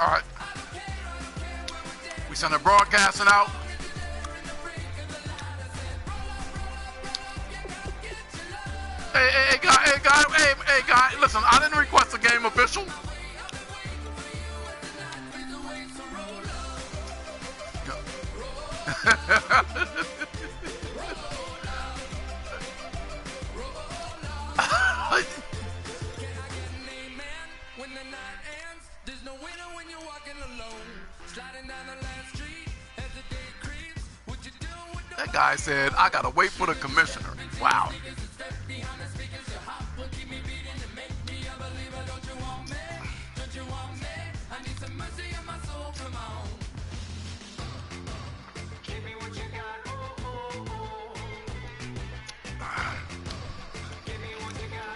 All right. We send a broadcasting out. Hey, guy, listen, I didn't request a game official. That guy said, I gotta wait for the commissioner. Wow.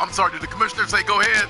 I'm sorry, did the commissioner say go ahead?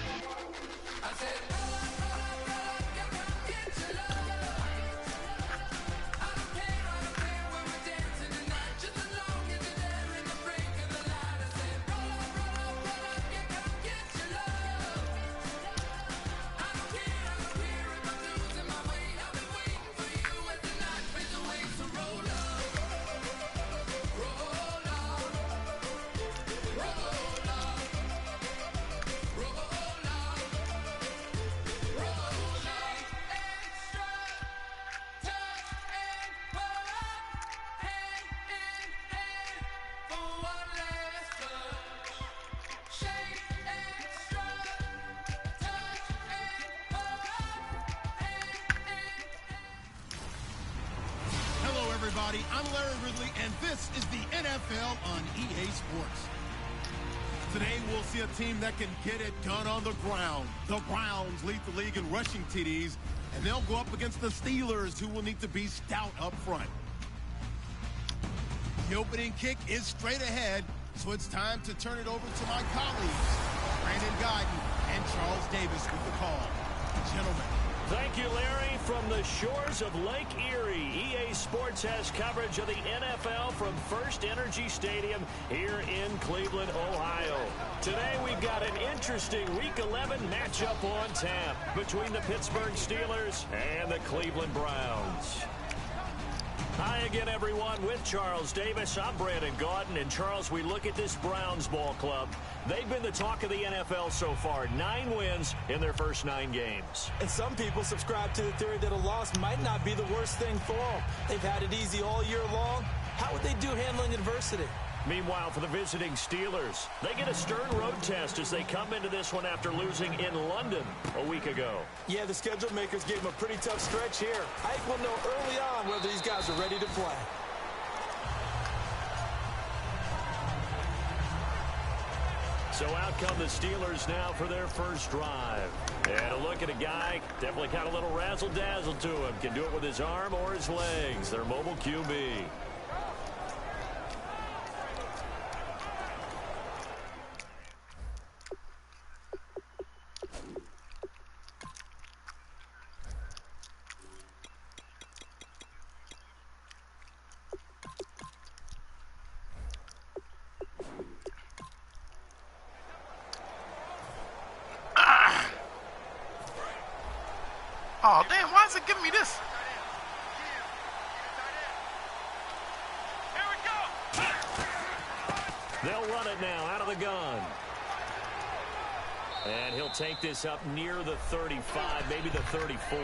I'm Larry Ridley, and this is the NFL on EA Sports. Today, we'll see a team that can get it done on the ground. The Browns lead the league in rushing TDs, and they'll go up against the Steelers, who will need to be stout up front. The opening kick is straight ahead, so it's time to turn it over to my colleagues, Brandon Guyton and Charles Davis with the call. Gentlemen. Thank you, Larry. From the shores of Lake Erie, EA Sports has coverage of the NFL from First Energy Stadium here in Cleveland, Ohio. Today, we've got an interesting Week 11 matchup on tap between the Pittsburgh Steelers and the Cleveland Browns. Hi again, everyone. With Charles Davis, I'm Brandon Guyton. And Charles, we look at this Browns ball club. They've been the talk of the NFL so far. 9 wins in their first 9 games. And some people subscribe to the theory that a loss might not be the worst thing for them. They've had it easy all year long. How would they do handling adversity? Meanwhile, for the visiting Steelers, they get a stern road test as they come into this one after losing in London a week ago. Yeah, the schedule makers gave them a pretty tough stretch here. Ike will know early on whether these guys are ready to play. So out come the Steelers now for their first drive. And a look at a guy, definitely got a little razzle-dazzle to him. Can do it with his arm or his legs. Their mobile QB. Oh, damn, why is it giving me this? They'll run it now out of the gun. And he'll take this up near the 35, maybe the 34.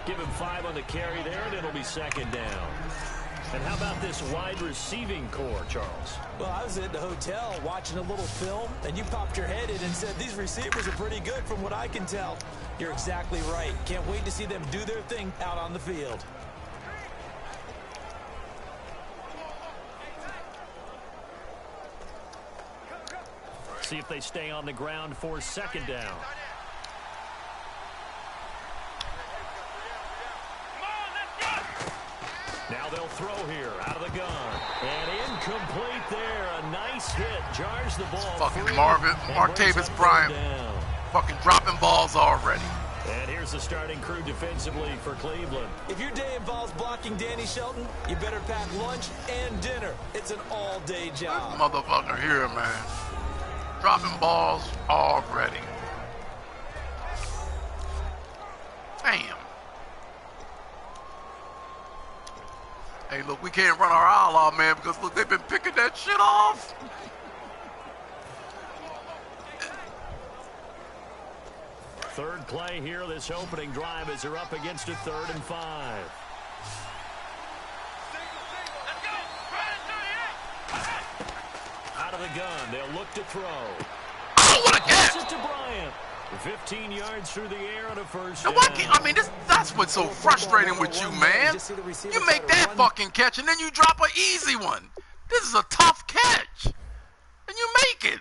Give him 5 on the carry there, and it'll be second down. And how about this wide receiving core, Charles? Well, I was at the hotel watching a little film, and you popped your head in and said these receivers are pretty good from what I can tell. You're exactly right. Can't wait to see them do their thing out on the field. See if they stay on the ground for second down. Now they'll throw here out of the gun. And incomplete there. A nice hit. Jars the ball. Fucking Martavis Bryant. Fucking dropping balls already. And here's the starting crew defensively for Cleveland. If your day involves blocking Danny Shelton, you better pack lunch and dinner. It's an all-day job. This motherfucker here, man. Dropping balls already. Damn. Hey, look, we can't run our aisle off, man, because, look, they've been picking that shit off. Third play here, this opening drive, as they're up against a 3rd and 5. Out of the gun, they'll look to throw. Oh, what a catch! Passes to Bryant. 15 yards through the air on a first Now, down. I mean, that's what's so frustrating with you, man. You make that fucking catch, and then you drop an easy one. This is a tough catch, and you make it.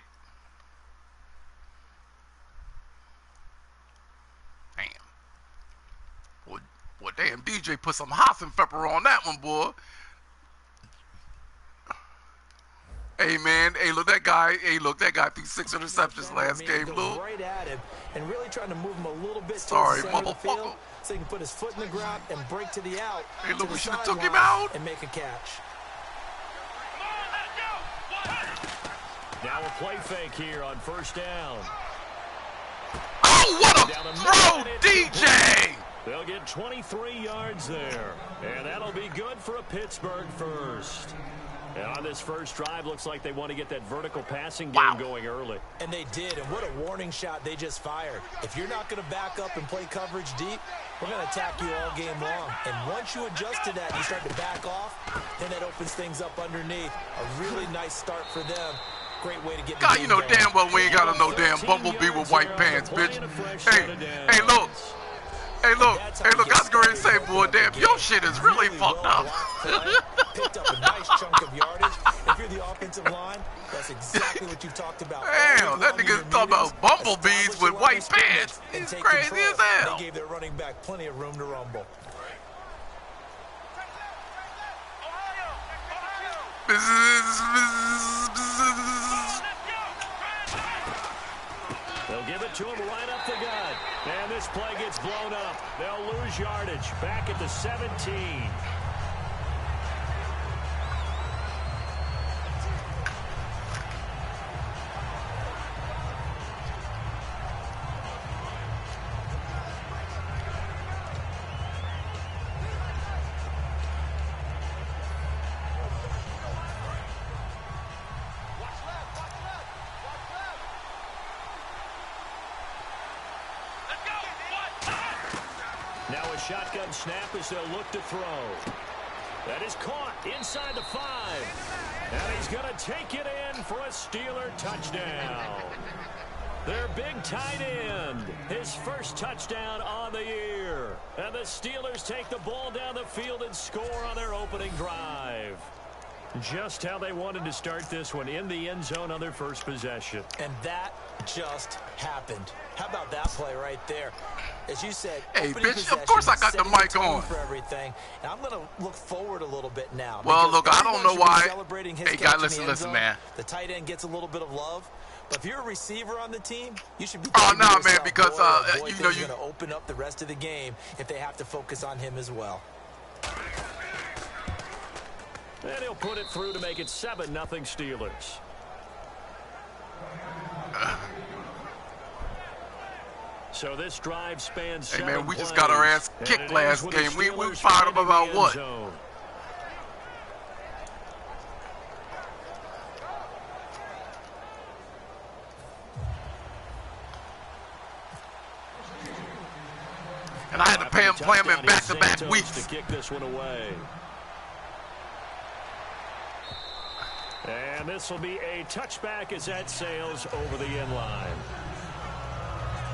Damn. Well, damn, DJ put some hot and pepper on that one, boy. Hey, man. Hey, look, that guy threw 6 interceptions last game, Lou. Right at him and really trying to move him a little bit Sorry, towards the center of the field motherfucker. so he can put his foot in the ground and break to the out. Hey, look, to we the should have took him sideline out. and make a catch. Now a play fake here on first down. Oh, what a throw, DJ! They'll get 23 yards there, and that'll be good for a Pittsburgh first. And on this first drive, looks like they want to get that vertical passing game going early. And they did, and what a warning shot they just fired. If you're not going to back up and play coverage deep, we're going to attack you all game long. And once you adjust to that and you start to back off, then that opens things up underneath. A really nice start for them. Great way to get the God, game you know going. damn well we ain't got no damn bumblebee with white pants, bitch. Hey, look. Hey, look, I was going to say, boy, damn, your shit is really fucked up. Picked up a nice chunk of yardage. If you're the offensive line, that's exactly what you talked about. Damn, that nigga's talking about bumblebees with white pants. He's crazy as hell. They gave their running back plenty of room to rumble. They'll give it to him right up the gut. And this play gets blown up. They'll lose yardage. Back at the 17. Now a shotgun snap as they'll look to throw. That is caught inside the 5. And he's going to take it in for a Steeler touchdown. Their big tight end, his first touchdown on the year. And the Steelers take the ball down the field and score on their opening drive. Just how they wanted to start this one, in the end zone on their first possession. And that just happened. How about that play right there? As you said, hey, bitch, of course I got the mic on. For everything. And I'm going to look forward a little bit now. Well, look, I don't know why. Hey, guys, listen, man. The tight end gets a little bit of love. But if you're a receiver on the team, you should be man, because you know you're going to open up the rest of the game if they have to focus on him as well. And he'll put it through to make it 7-0 Steelers. So this drive spans 7 man, we plays. just got our ass kicked last game. We fired up about what? Zone. And I had to play him in back-to-back weeks. To kick this one away. And this will be a touchback as that sails over the end line.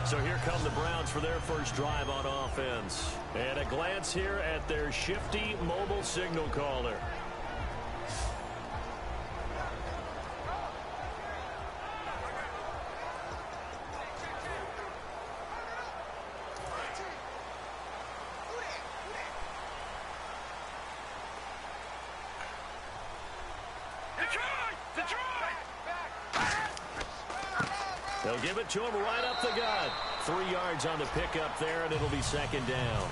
So here come the Browns for their first drive on offense. And a glance here at their shifty mobile signal caller. They'll give it to him right up the gut. 3 yards on the pickup there, and it'll be second down.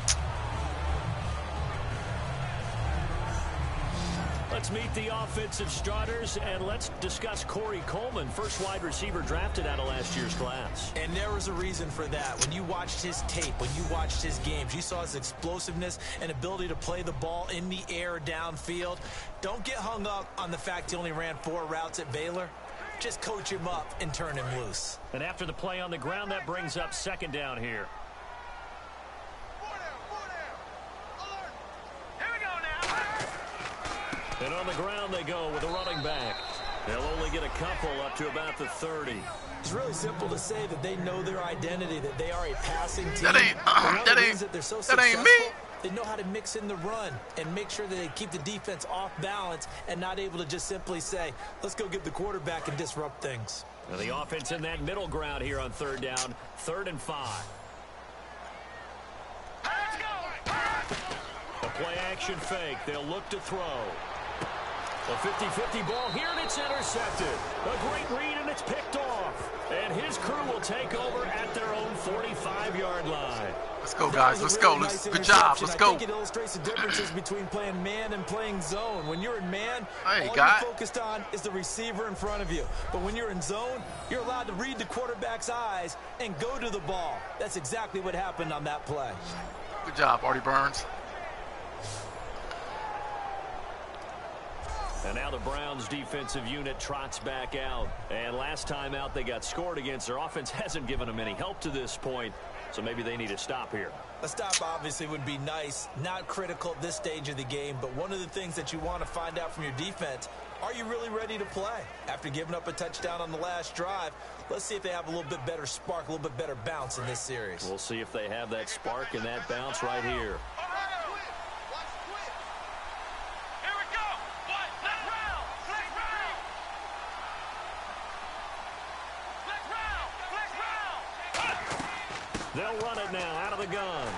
Let's meet the offensive starters, and let's discuss Corey Coleman, first wide receiver drafted out of last year's class. And there was a reason for that. When you watched his tape, when you watched his games, you saw his explosiveness and ability to play the ball in the air downfield. Don't get hung up on the fact he only ran 4 routes at Baylor. Just coach him up and turn him loose. And after the play on the ground, that brings up second down here. And on the ground they go with a running back. They'll only get a couple up to about the 30. It's really simple to say that they know their identity, that they are a passing team. That ain't me. They know how to mix in the run and make sure that they keep the defense off balance and not able to just simply say, let's go get the quarterback and disrupt things. Now the offense in that middle ground here on third down, 3rd and 5. A play action fake. They'll look to throw. A 50-50 ball here, and it's intercepted. A great read, and it's picked off. And his crew will take over at their own 45-yard line. Let's go, guys. Let's go. Good job. Let's go. I think it illustrates the differences between playing man and playing zone. When you're in man, all you're focused on is the receiver in front of you. But when you're in zone, you're allowed to read the quarterback's eyes and go to the ball. That's exactly what happened on that play. Good job, Artie Burns. And now the Browns defensive unit trots back out. And last time out they got scored against. Their offense hasn't given them any help to this point. So maybe they need a stop here. A stop obviously would be nice. Not critical at this stage of the game. But one of the things that you want to find out from your defense, are you really ready to play? After giving up a touchdown on the last drive, let's see if they have a little bit better spark, a little bit better bounce in this series. We'll see if they have that spark and that bounce right here. They'll run it now out of the gun.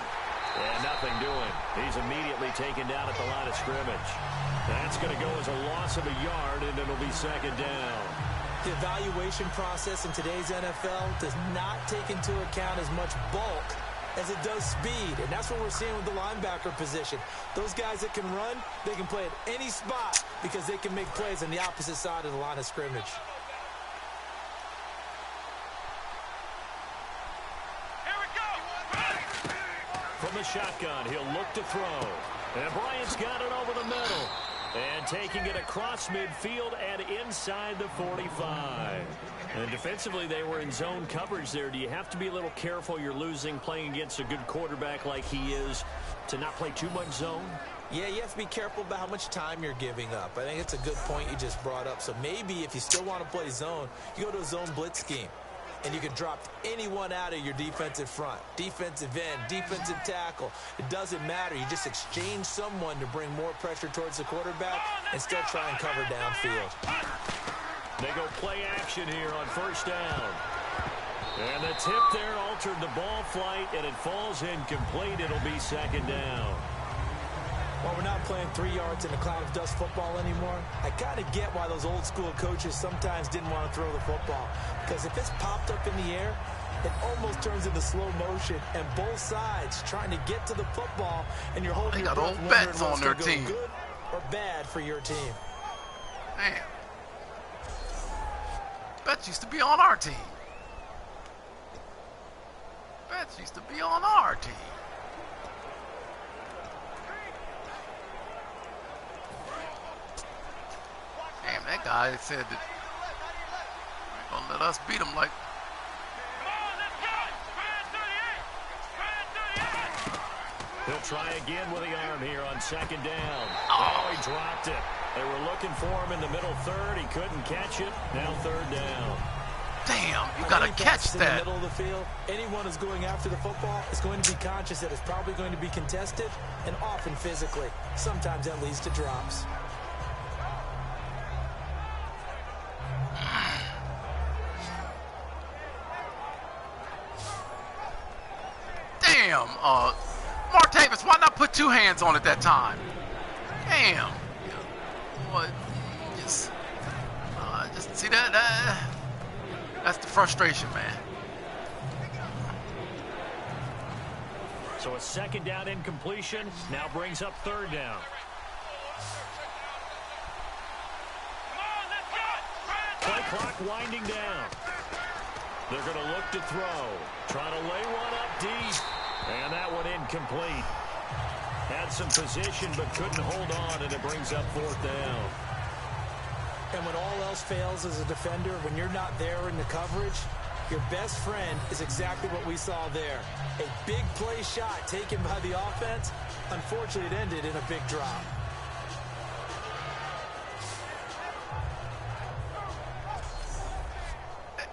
And nothing doing. He's immediately taken down at the line of scrimmage. That's going to go as a loss of a yard, and it'll be second down. The evaluation process in today's NFL does not take into account as much bulk as it does speed. And that's what we're seeing with the linebacker position. Those guys that can run, they can play at any spot because they can make plays on the opposite side of the line of scrimmage. From the shotgun, he'll look to throw. And Bryant's got it over the middle. And taking it across midfield and inside the 45. And defensively, they were in zone coverage there. Do you have to be a little careful? You're losing playing against a good quarterback like he is to not play too much zone? Yeah, you have to be careful about how much time you're giving up. I think it's a good point you just brought up. So maybe if you still want to play zone, you go to a zone blitz scheme. And you can drop anyone out of your defensive front. Defensive end, defensive tackle. It doesn't matter. You just exchange someone to bring more pressure towards the quarterback and still try and cover downfield. They go play action here on first down. And the tip there altered the ball flight, and it falls incomplete. It'll be second down. While we're not playing 3 yards in a cloud of dust football anymore, I kind of get why those old school coaches sometimes didn't want to throw the football. Because if it's popped up in the air, it almost turns into slow motion, and both sides trying to get to the football, and you're holding your breath, wondering what's going to go good or bad for your team. Man, Betts used to be on our team. Betts used to be on our team. Damn, that guy said that they're going to let us beat him like. He'll try again with the arm here on second down. Oh, he dropped it. They were looking for him in the middle third. He couldn't catch it. Now third down. Damn, you got to catch that. In the middle of the field, anyone who's going after the football is going to be conscious that it's probably going to be contested and often physically. Sometimes that leads to drops. Damn, Martavis, why not put 2 hands on it that time? Damn. What? Just see that? That's the frustration, man. So a second down incompletion now brings up third down. the clock winding down. They're going to look to throw. Trying to lay one up deep. And that one incomplete. Had some position but couldn't hold on, and it brings up 4th down. And when all else fails as a defender, when you're not there in the coverage, your best friend is exactly what we saw there. A big play shot taken by the offense. Unfortunately, it ended in a big drop.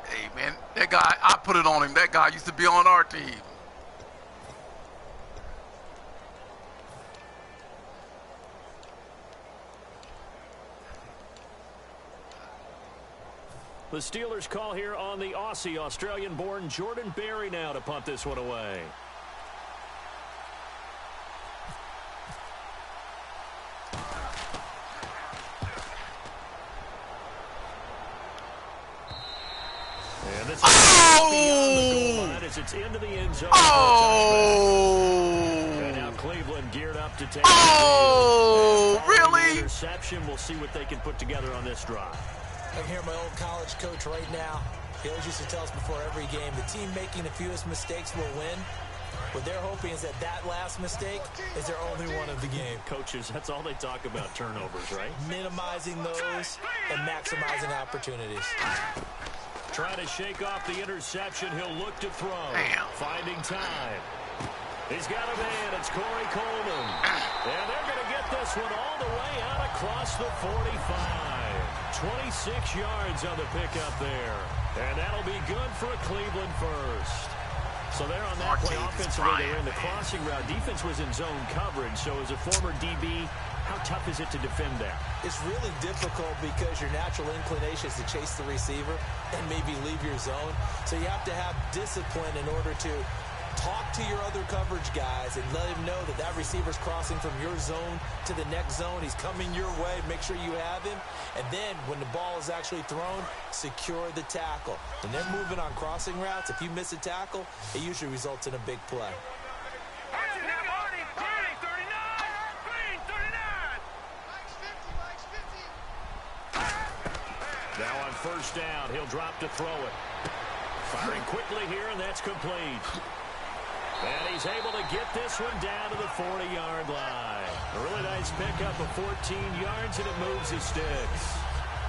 Hey, man, that guy, I put it on him. That guy used to be on our team. The Steelers call here on the Aussie, Australian-born Jordan Berry now to punt this one away. And this is beyond the goal line as it's into the end zone. And now Cleveland geared up to take. Really? Interception. We'll see what they can put together on this drive. I can hear my old college coach right now. He always used to tell us before every game, the team making the fewest mistakes will win. What they're hoping is that that last mistake is their only one of the game. Coaches, that's all they talk about, turnovers, right? Minimizing those and maximizing opportunities. Trying to shake off the interception. He'll look to throw. Damn. Finding time. He's got a man. It's Corey Coleman. And they're going to get this one all the way out across the 45. 26 yards on the pickup there. And that'll be good for a Cleveland first. So they're on that play offensively. They ran the crossing route. Defense was in zone coverage. So as a former DB, how tough is it to defend that? It's really difficult because your natural inclination is to chase the receiver and maybe leave your zone. So you have to have discipline in order to talk to your other coverage guys and let him know that that receiver's crossing from your zone to the next zone. He's coming your way. Make sure you have him. And then when the ball is actually thrown, secure the tackle. When they're moving on crossing routes, if you miss a tackle, it usually results in a big play. Now on first down, he'll drop to throw it. Firing quickly here, and that's complete. And he's able to get this one down to the 40-yard line. A really nice pickup of 14 yards, and it moves his sticks.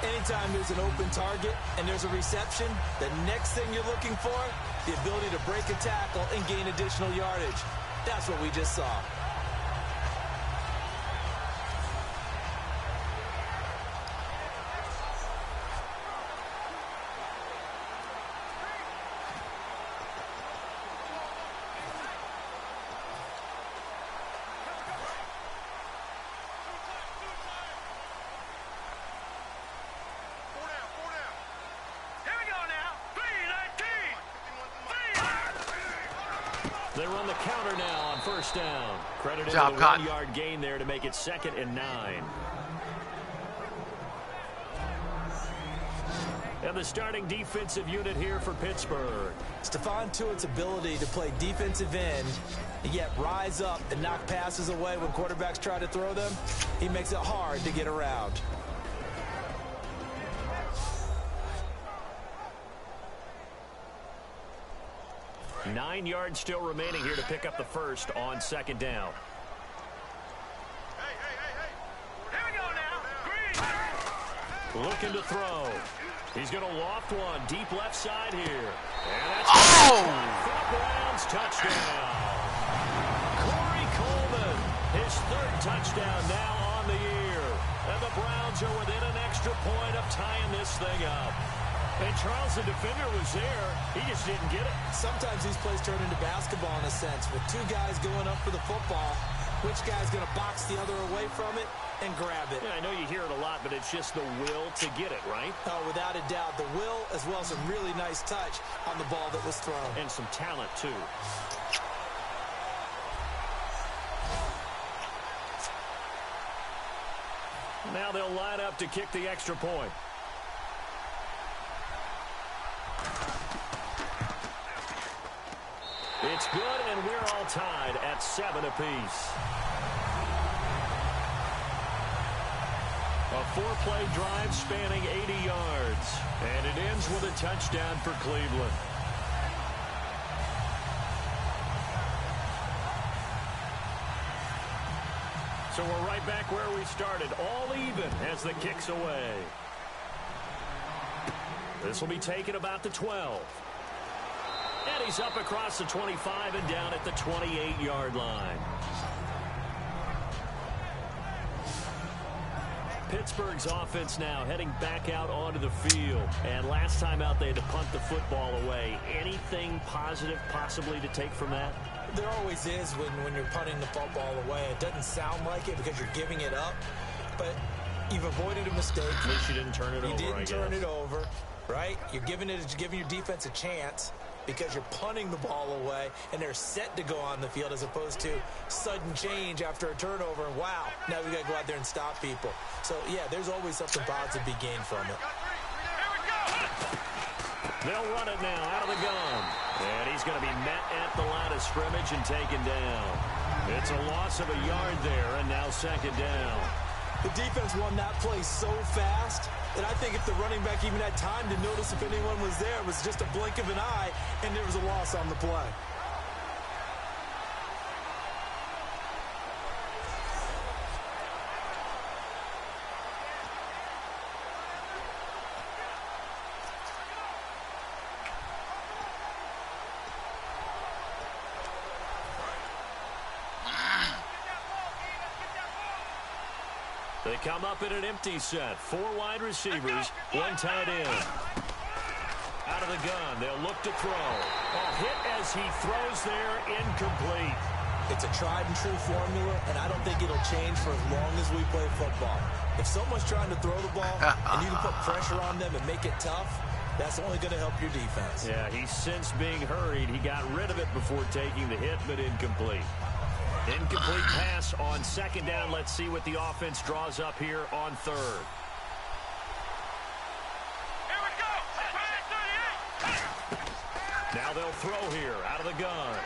Anytime there's an open target and there's a reception, the next thing you're looking for, the ability to break a tackle and gain additional yardage. That's what we just saw. They run the counter now on first down. Credited with a 1-yard gain there to make it 2nd and 9. And the starting defensive unit here for Pittsburgh. Stephon Tuitt's ability to play defensive end and yet rise up and knock passes away when quarterbacks try to throw them, he makes it hard to get around. Nine yards still remaining here to pick up the first on 2nd down. Here we go now. Looking to throw. He's going to loft one deep left side here. And that's for the Browns touchdown. Corey Coleman, his 3rd touchdown now on the year. And the Browns are within an extra point of tying this thing up. And Charles, the defender, was there. He just didn't get it. Sometimes these plays turn into basketball in a sense. With 2 guys going up for the football, which guy's going to box the other away from it and grab it? Yeah, I know you hear it a lot, but it's just the will to get it, right? Oh, without a doubt. The will as well as a really nice touch on the ball that was thrown. And some talent, too. Now they'll line up to kick the extra point. It's good, and we're all tied at 7 apiece. A 4-play drive spanning 80 yards. with a touchdown for Cleveland. So we're right back where we started, all even as the kick's away. This will be taken about the 12. And he's up across the 25 and down at the 28-yard line. Pittsburgh's offense now heading back out onto the field. And last time out, they had to punt the football away. Anything positive possibly to take from that? There always is when you're punting the football away. It doesn't sound like it because you're giving it up, but you've avoided a mistake. At least you didn't turn it over, You didn't turn it over, right? You're giving your defense a chance because you're punting the ball away, and they're set to go on the field as opposed to sudden change after a turnover, and wow, now we got to go out there and stop people. So, yeah, there's always something positive to be gained from it. They'll run it now out of the gun. And he's going to be met at the line of scrimmage and taken down. It's a loss of a yard there, and now second down. The defense won that play so fast that I think if the running back even had time to notice if anyone was there, it was just a blink of an eye, and there was a loss on the play. They come up in an empty set. 4 wide receivers, 1 tight end. Out of the gun, they'll look to throw. A hit as he throws there, incomplete. It's a tried and true formula, and I don't think it'll change for as long as we play football. If someone's trying to throw the ball and you can put pressure on them and make it tough, that's only going to help your defense. Yeah, he's since being hurried. He got rid of it before taking the hit, but incomplete. Incomplete pass on second down. Let's see what the offense draws up here on third. Here we go. Now they'll throw here out of the gun.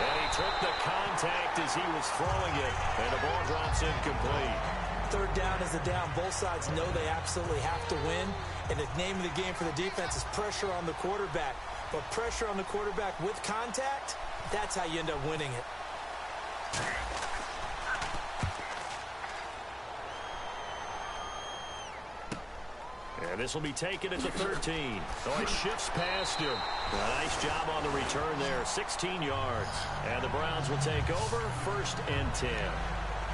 And he took the contact as he was throwing it. And the ball drops incomplete. Third down is a down. Both sides know they absolutely have to win. And the name of the game for the defense is pressure on the quarterback. But pressure on the quarterback with contact, that's how you end up winning it. And this will be taken at the 13. So he shifts past him. A nice job on the return there. 16 yards. And the Browns will take over 1st and 10.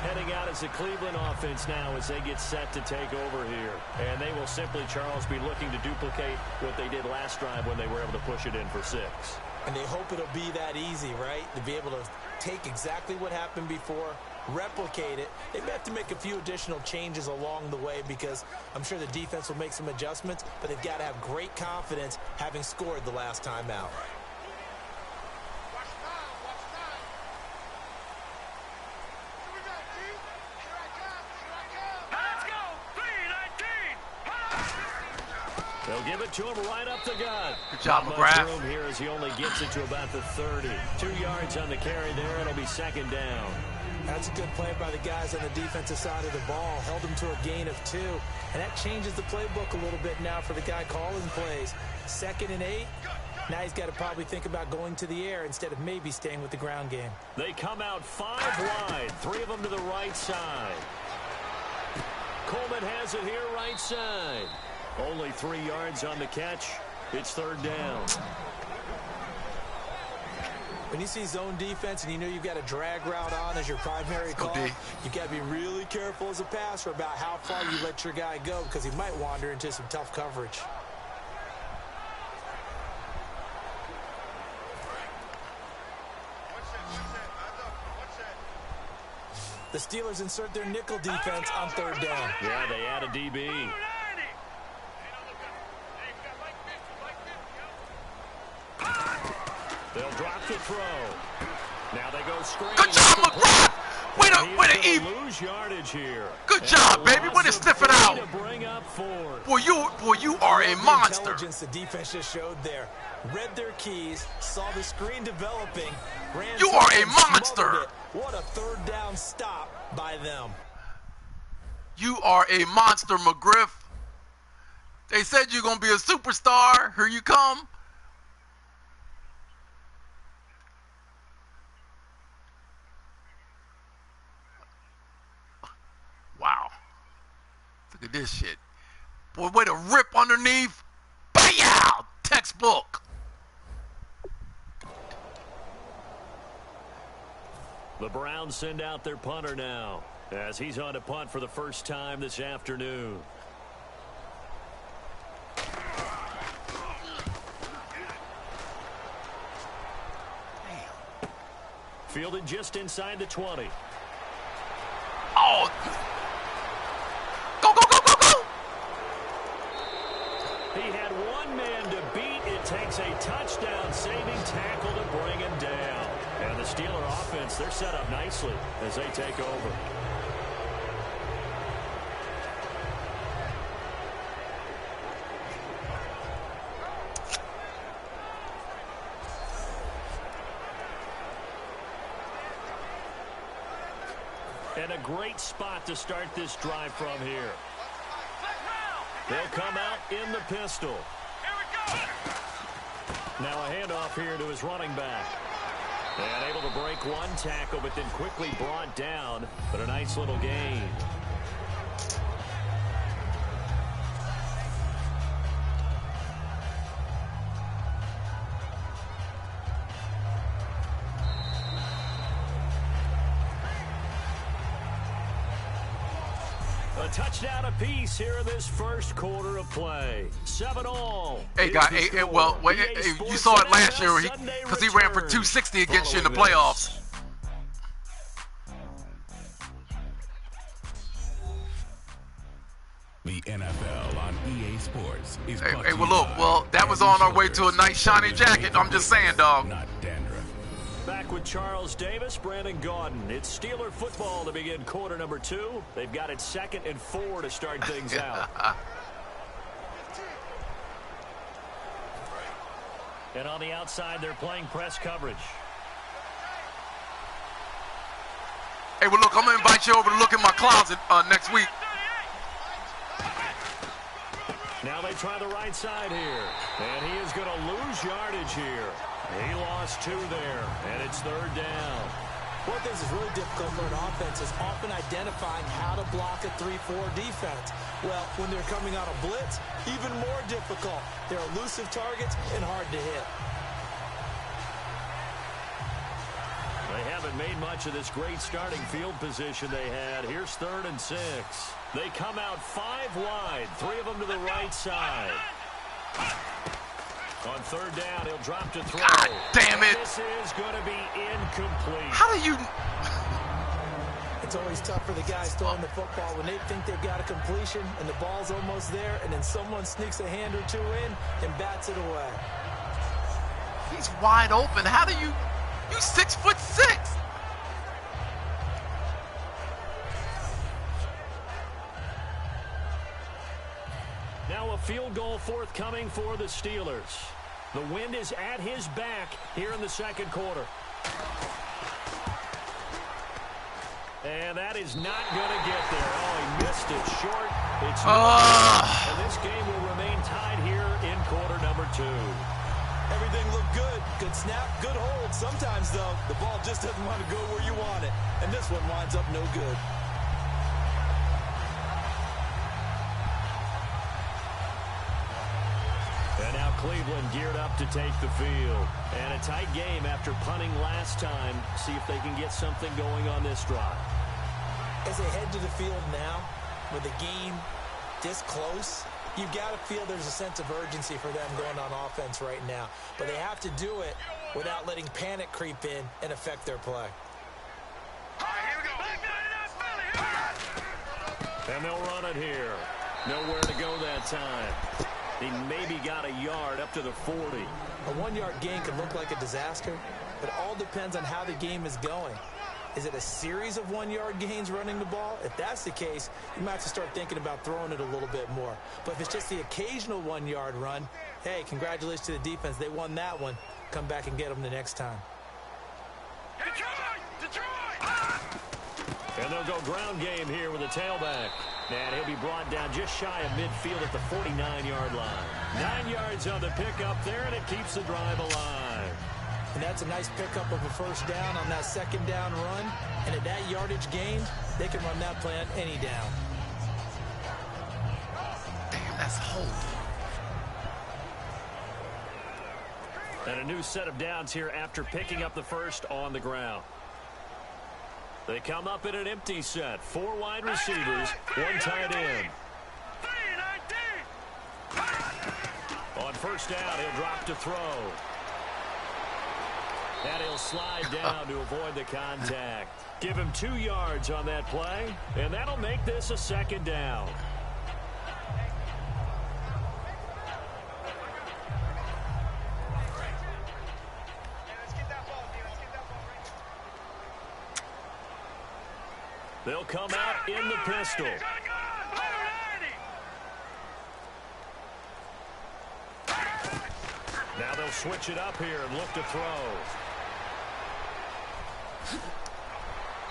Heading out as the Cleveland offense now as they get set to take over here. And they will simply, Charles, be looking to duplicate what they did last drive when they were able to push it in for 6. And they hope it'll be that easy, right? To be able to take exactly what happened before, replicate it. They may have to make a few additional changes along the way because I'm sure the defense will make some adjustments, but they've got to have great confidence having scored the last time out. They'll give it to him right up the gut. Good job, McGrath. McGrath. Room here as he only gets it to about the 30. 2 yards on the carry there. It'll be second down. That's a good play by the guys on the defensive side of the ball. Held them to a gain of 2. And that changes the playbook a little bit now for the guy calling plays. 2nd and 8. Now he's got to probably think about going to the air instead of maybe staying with the ground game. They come out 5 wide. 3 of them to the right side. Coleman has it here right side. Only 3 yards on the catch. It's third down. When you see zone defense and you know you've got a drag route on as your primary call, you got to be really careful as a passer about how far you let your guy go because he might wander into some tough coverage. The Steelers insert their nickel defense on third down. Yeah, they add a DB. They'll drop the throw. Now they go straight. Good job, McGrath. Way to eat. Lose yardage here. Good job, baby. Way to sniff it out. Bring up 4. Boy, you are a monster. The intelligence the defense just showed there. Read their keys, saw the screen developing, ran. You are a monster. What a third down stop by them. You are a monster, McGriff. They said you're going to be a superstar. Here you come. Wow. Look at this shit. Boy, way to rip underneath. Bam! Textbook. The Browns send out their punter now as he's on to punt for the first time this afternoon. Fielded just inside the 20. Oh. Go, go, go, go, go. He had one man to beat. It takes a touchdown-saving tackle to bring him down. And the Steeler offense, they're set up nicely as they take over. And a great spot to start this drive from here. They'll come out in the pistol. Now a handoff here to his running back. And able to break one tackle, but then quickly brought down. But a nice little gain. A touchdown apiece here in this first quarter of play. 7-all. Hey, guy. Hey, well, wait, you saw it last year because he ran for 260 against you in the playoffs. The NFL on EA Sports is Hey, well, look, well, that was on our way to a nice shiny jacket. I'm just saying, dog. not dandruff. Back with Charles Davis, Brandon Gaudin. It's Steeler football to begin quarter number 2. They've got it 2nd and 4 to start things out. And on the outside, they're playing press coverage. Hey, well, look, I'm going to invite you over to look in my closet next week. Now they try the right side here. And he is going to lose yardage here. He lost 2 there, and it's 3rd down. One thing that's really difficult for an offense is often identifying how to block a 3-4 defense. Well, when they're coming on a blitz, even more difficult. They're elusive targets and hard to hit. They haven't made much of this great starting field position they had. Here's 3rd and 6. They come out 5 wide, 3 of them to the right side. On 3rd down, he'll drop to throw. God damn it. This is going to be incomplete. How do you... It's always tough for the guys throwing the football when they think they've got a completion and the ball's almost there, and then someone sneaks a hand or 2 in and bats it away. He's wide open. How do you... You 6'6". Now a field goal forthcoming for the Steelers. The wind is at his back here in the 2nd quarter. And that is not going to get there. Oh, he missed it short. It's and this game will remain tied here in quarter number 2. Everything looked good. Good snap, good hold. Sometimes, though, the ball just doesn't want to go where you want it. And this one winds up no good. And now Cleveland geared up to take the field. And a tight game after punting last time. See if they can get something going on this drive. As they head to the field now, with the game this close, you've got to feel there's a sense of urgency for them going on offense right now. But they have to do it without letting panic creep in and affect their play. And they'll run it here. Nowhere to go that time. He maybe got a yard up to the 40. A 1-yard gain could look like a disaster, but it all depends on how the game is going. Is it a series of 1-yard gains running the ball? If that's the case, you might have to start thinking about throwing it a little bit more. But if it's just the occasional 1-yard run, hey, congratulations to the defense. They won that one. Come back and get them the next time. And they'll go ground game here with a tailback. And he'll be brought down just shy of midfield at the 49-yard line. 9 yards on the pickup there, and it keeps the drive alive. And that's a nice pickup of a first down on that second down run. And at that yardage gain, they can run that play on any down. Damn, that's holding. And a new set of downs here after picking up the first on the ground. They come up in an empty set. 4 wide receivers, 1 tight end. On first down, he'll drop to throw. And he'll slide down to avoid the contact. Give him 2 yards on that play, and that'll make this a second down. They'll come out in the pistol. Now they'll switch it up here and look to throw.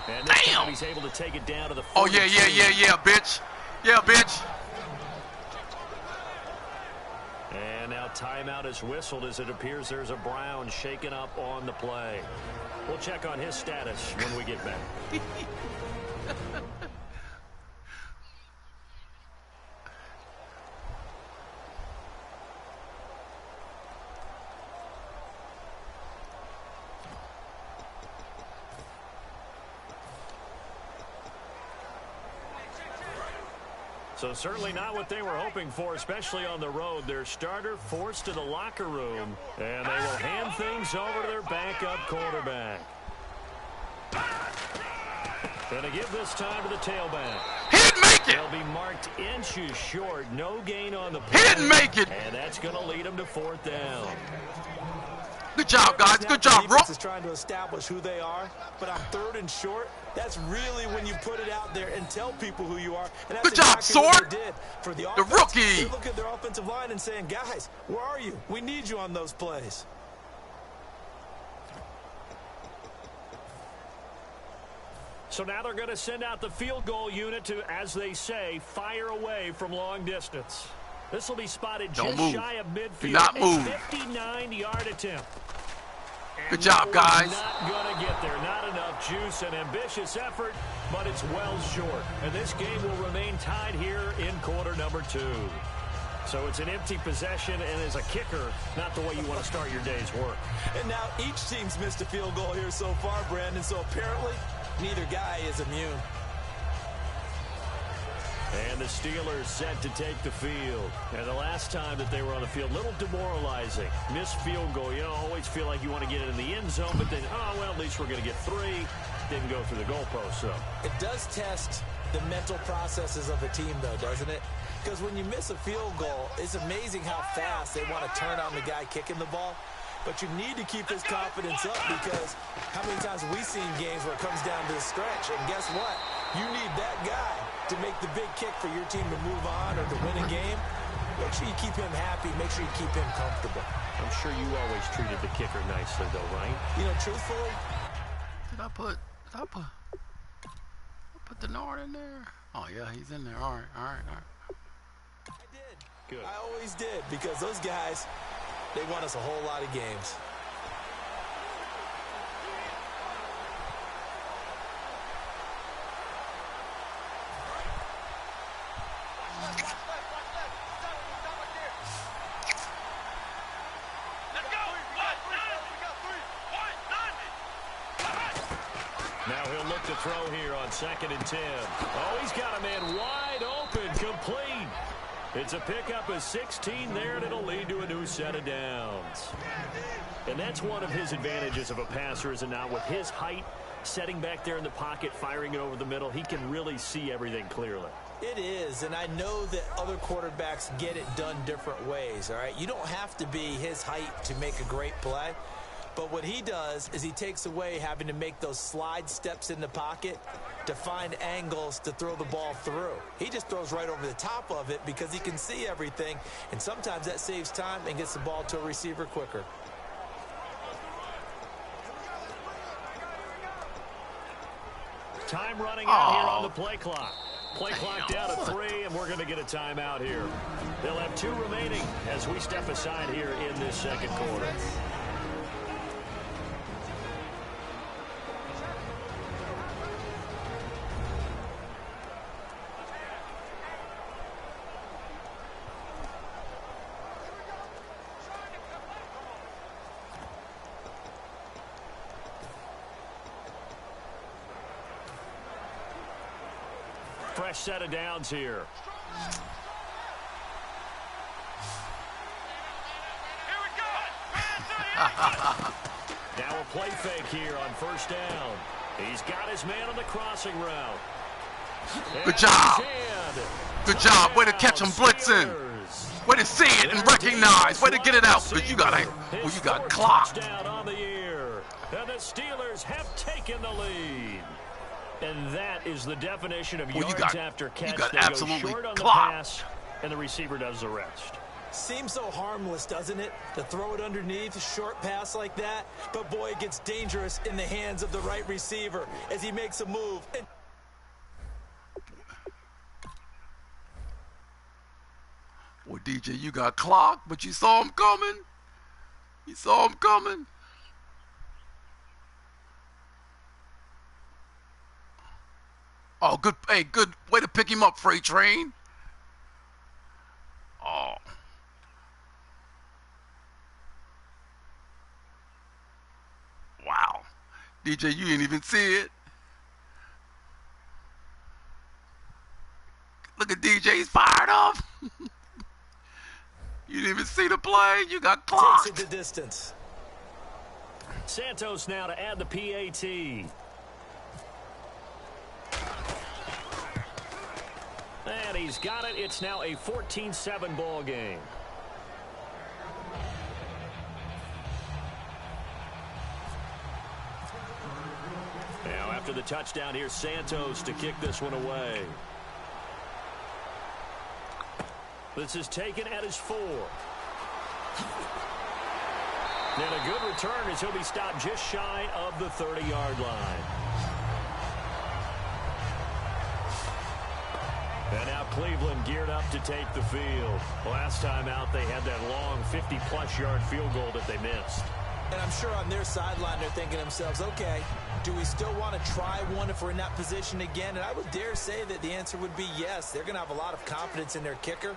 And this time he's able to take it down to the 42. Oh, yeah, bitch. Yeah, bitch. And now timeout is whistled as it appears there's a Brown shaken up on the play. We'll check on his status when we get back. So certainly not what they were hoping for, especially on the road. Their starter forced to the locker room, and they will hand things over to their backup quarterback. Gonna give this time to the tailback. He didn't make it. They'll be marked inches short. No gain on the play. He didn't make it. And that's going to lead them to 4th down. Good job, guys. Good job, bro. Defense is trying to establish who they are, but on 3rd and short, that's really when you put it out there and tell people who you are. And that's good job, exactly what Sword. they did. For the rookie. They look at their offensive line and saying, guys, where are you? We need you on those plays. So now they're going to send out the field goal unit to, as they say, fire away from long distance. This will be spotted just shy of midfield. Do not move. A 59-yard attempt. Good job, guys. Not going to get there. Not enough juice. An ambitious effort, but it's well short. And this game will remain tied here in quarter number 2. So it's an empty possession, and as a kicker, not the way you want to start your day's work. And now each team's missed a field goal here so far, Brandon. So apparently, neither guy is immune. And the Steelers set to take the field. And the last time that they were on the field, a little demoralizing. Missed field goal. You know, always feel like you want to get it in the end zone, but then, oh, well, at least we're going to get 3. Didn't go through the goalpost, so. It does test the mental processes of a team, though, doesn't it? Because when you miss a field goal, it's amazing how fast they want to turn on the guy kicking the ball. But you need to keep his confidence up, because how many times have we seen games where it comes down to the stretch? And guess what? You need that guy to make the big kick for your team to move on or to win a game. Make sure you keep him happy. Make sure you keep him comfortable. I'm sure you always treated the kicker nicely, though, right? You know, truthfully. Did I put the Nard in there? Oh, yeah, he's in there. All right. I did. Good. I always did, because those guys, they won us a whole lot of games. Now he'll look to throw here on 2nd and 10. Oh, he's got a man wide open, complete. It's a pickup of 16 there, and it'll lead to a new set of downs. And that's one of his advantages of a passer, is it not? With his height, setting back there in the pocket, firing it over the middle, he can really see everything clearly. It is, and I know that other quarterbacks get it done different ways, all right? You don't have to be his height to make a great play. But what he does is he takes away having to make those slide steps in the pocket to find angles to throw the ball through. He just throws right over the top of it because he can see everything, and sometimes that saves time and gets the ball to a receiver quicker. Time running out here on the play clock. Play clock down to 3, and we're going to get a timeout here. They'll have 2 remaining as we step aside here in this second quarter. Fresh set of downs here. Now a play fake here on first down. He's got his man on the crossing route. Good job. Good job. Way to catch him blitzing. Way to see it and recognize. Way to get it out. Because you got clocked. Down on the year. And the Steelers have taken the lead. And that is the definition of yards after catch. You got they absolutely go short on the clocked. pass, and the receiver does the rest. Seems so harmless, doesn't it? To throw it underneath, a short pass like that. But, boy, it gets dangerous in the hands of the right receiver as he makes a move. Boy, DJ, you got clocked, but you saw him coming. You saw him coming. Oh, good. Hey, good way to pick him up, Freight Train. Oh. Wow. DJ, you didn't even see it. Look at DJ, he's fired up. You didn't even see the play. You got clocked. Takes it the distance. Santos now to add the PAT. And he's got it. It's now a 14-7 ball game. Now after the touchdown, here's Santos to kick this one away. This is taken at his 4. And a good return as he'll be stopped just shy of the 30-yard line. And now Cleveland geared up to take the field. Last time out, they had that long 50-plus yard field goal that they missed. And I'm sure on their sideline, they're thinking to themselves, okay, do we still want to try one if we're in that position again? And I would dare say that the answer would be yes. They're going to have a lot of confidence in their kicker.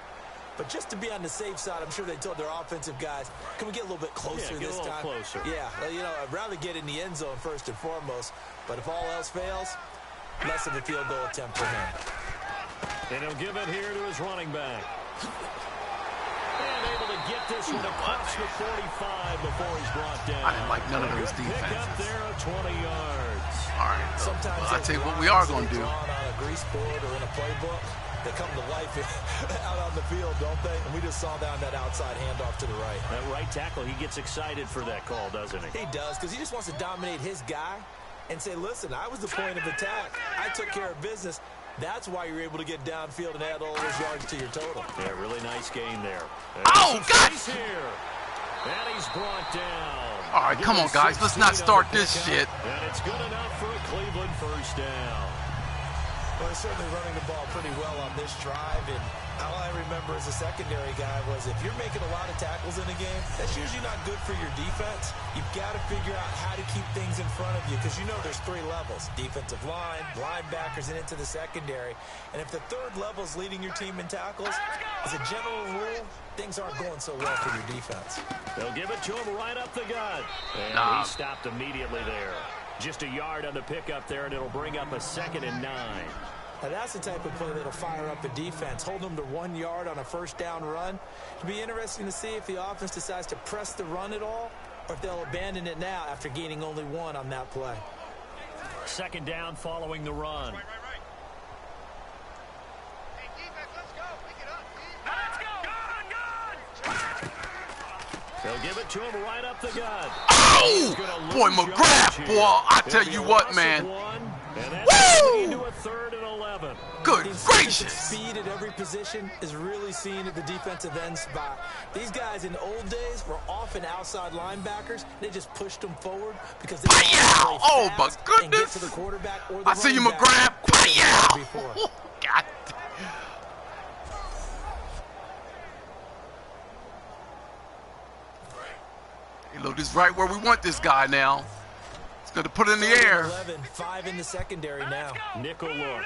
But just to be on the safe side, I'm sure they told their offensive guys, can we get a little bit closer this time? Yeah, get a little closer. Yeah, well, you know, I'd rather get in the end zone first and foremost. But if all else fails, less of a field goal attempt for him. And he'll give it here to his running back. And able to get this one across the 45 before he's brought down. I didn't like none of those Pick up defenses. there at 20 yards. All right. Sometimes I'll tell you what we are going to do. On a grease board or in a playbook, they come to life out on the field, don't they? And we just saw down that outside handoff to the right. That right tackle, he gets excited for that call, doesn't he? He does, because he just wants to dominate his guy and say, listen, I was the point of attack. I took care of business. That's why you're able to get downfield and add all those yards to your total. Yeah, really nice gain there. Oh, God! Here. And he's brought down. All right, come on, guys. Let's not start this shit. And it's good enough for a Cleveland first down. Well, they're certainly running the ball pretty well on this drive, and all I remember as a secondary guy was if you're making a lot of tackles in a game, that's usually not good for your defense. You've got to figure out how to keep things in front of you because you know there's 3 levels, defensive line, linebackers, and into the secondary. And if the 3rd level is leading your team in tackles, as a general rule, things aren't going so well for your defense. They'll give it to him right up the gut. And he stopped immediately there. Just a yard on the pickup there, and it'll bring up a 2nd and 9. Now, that's the type of play that'll fire up a defense. Hold them to 1 yard on a first down run. It'll be interesting to see if the offense decides to press the run at all or if they'll abandon it now after gaining only 1 on that play. 2nd down following the run. Hey, defense, let's go. Pick it up, please. Let's go. Good. They'll give it to him right up the gut. Oh, boy, McGrath, boy, I tell you what, man. Woo! To a 3rd and 11. Good gracious. Speed at every position is really seen at the defensive end spot. These guys in the old days were often outside linebackers. They just pushed them forward because they Oh, my and get goodness. to the quarterback or the I see you, running back McGrath. before. Oh, God. Hey, look, this is right where we want this guy now. He's going to put it in the air. 11, 5 in the secondary now. Nickel look.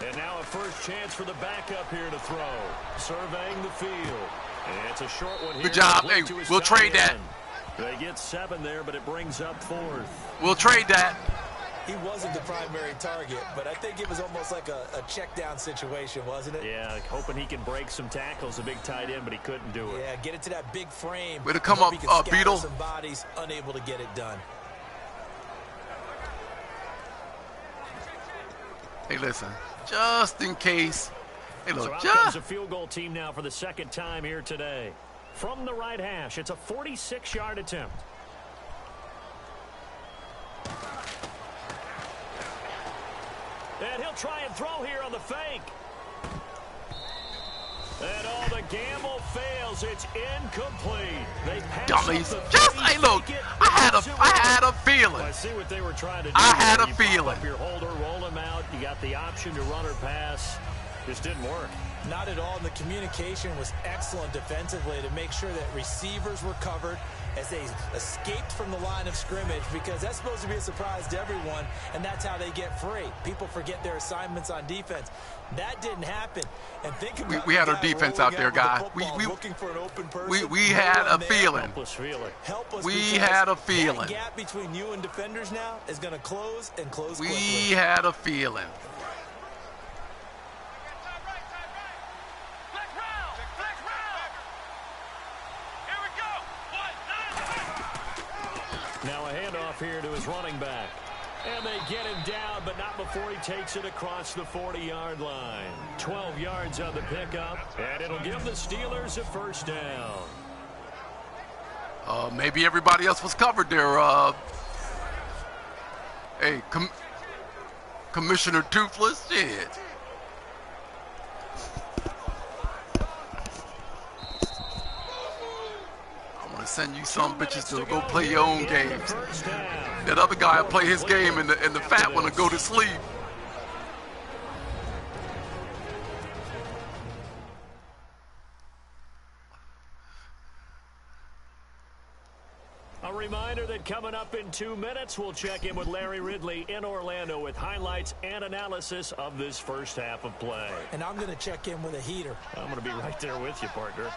And now a first chance for the backup here to throw. Surveying the field. And it's a short one here. Good job. Hey, we'll trade that. They get 7 there, but it brings up 4th. We'll trade that. He wasn't the primary target, but I think it was almost like a check down situation, wasn't it? Yeah, hoping he can break some tackles, a big tight end, but he couldn't do it. Yeah, get it to that big frame. Way to come Hope up, he could scatter Beetle. some bodies, unable to get it done. Hey, listen, just in case. Hey, So look, out comes just. a field goal team now for the second time here today. From the right hash, it's a 46-yard attempt. And he'll try and throw here on the fake. And all the gamble fails. It's incomplete. They pass Dummies. up the Just, 30, hey, look, take it, I had a I feeling. see what they were trying to do. I had a You pop feeling. up your holder, roll him out. You got the option to run or pass. Just didn't work. Not at all. And the communication was excellent defensively to make sure that receivers were covered as they escaped from the line of scrimmage, because that's supposed to be a surprise to everyone, and that's how they get free. People forget their assignments on defense. That didn't happen. And think about We had the our guy defense rolling out there, with the guy. football, We looking for an open person. we No had one a there. feeling. Helpless feeling. Helpless We because had a feeling. that gap between you and defenders now is going to close and close We quickly. had a feeling. Now a handoff here to his running back. And they get him down, but not before he takes it across the 40-yard line. 12 yards on the pickup, and it'll give the Steelers a first down. Maybe everybody else was covered there. Hey, Commissioner Toothless, shit. I'm gonna send you some bitches to go play your own games. First down. That other guy will play his game, and the fat one will go to sleep. A reminder that coming up in 2 minutes, we'll check in with Larry Ridley in Orlando with highlights and analysis of this first half of play. And I'm going to check in with a heater. I'm going to be right there with you, partner.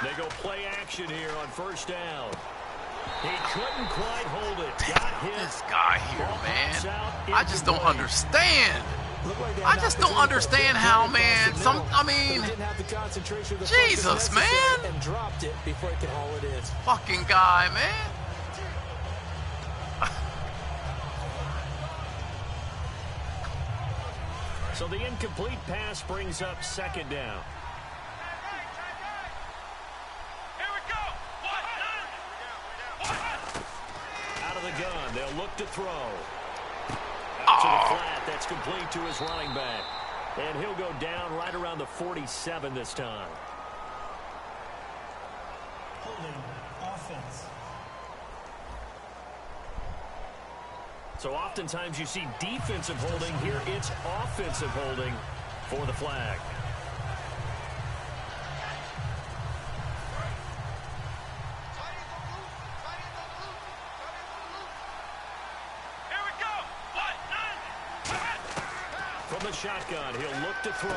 They go play action here on first down. He couldn't quite hold it. Got hit. This guy here, Ball pops out, man. I just don't incomplete. understand. Looked like they I had just an don't opportunity understand to how, play man. across the Some, middle, I but he mean, didn't have the concentration, the Jesus, focus necessary, man. and dropped it before he could haul it in. fucking guy, man. So the incomplete pass brings up second down. Out of the gun, they'll look to throw. Out to the flat, that's complete to his running back. And he'll go down right around the 47 this time. Holding offense. So oftentimes you see defensive holding. Here it's offensive holding for the flag. From the shotgun, he'll look to throw.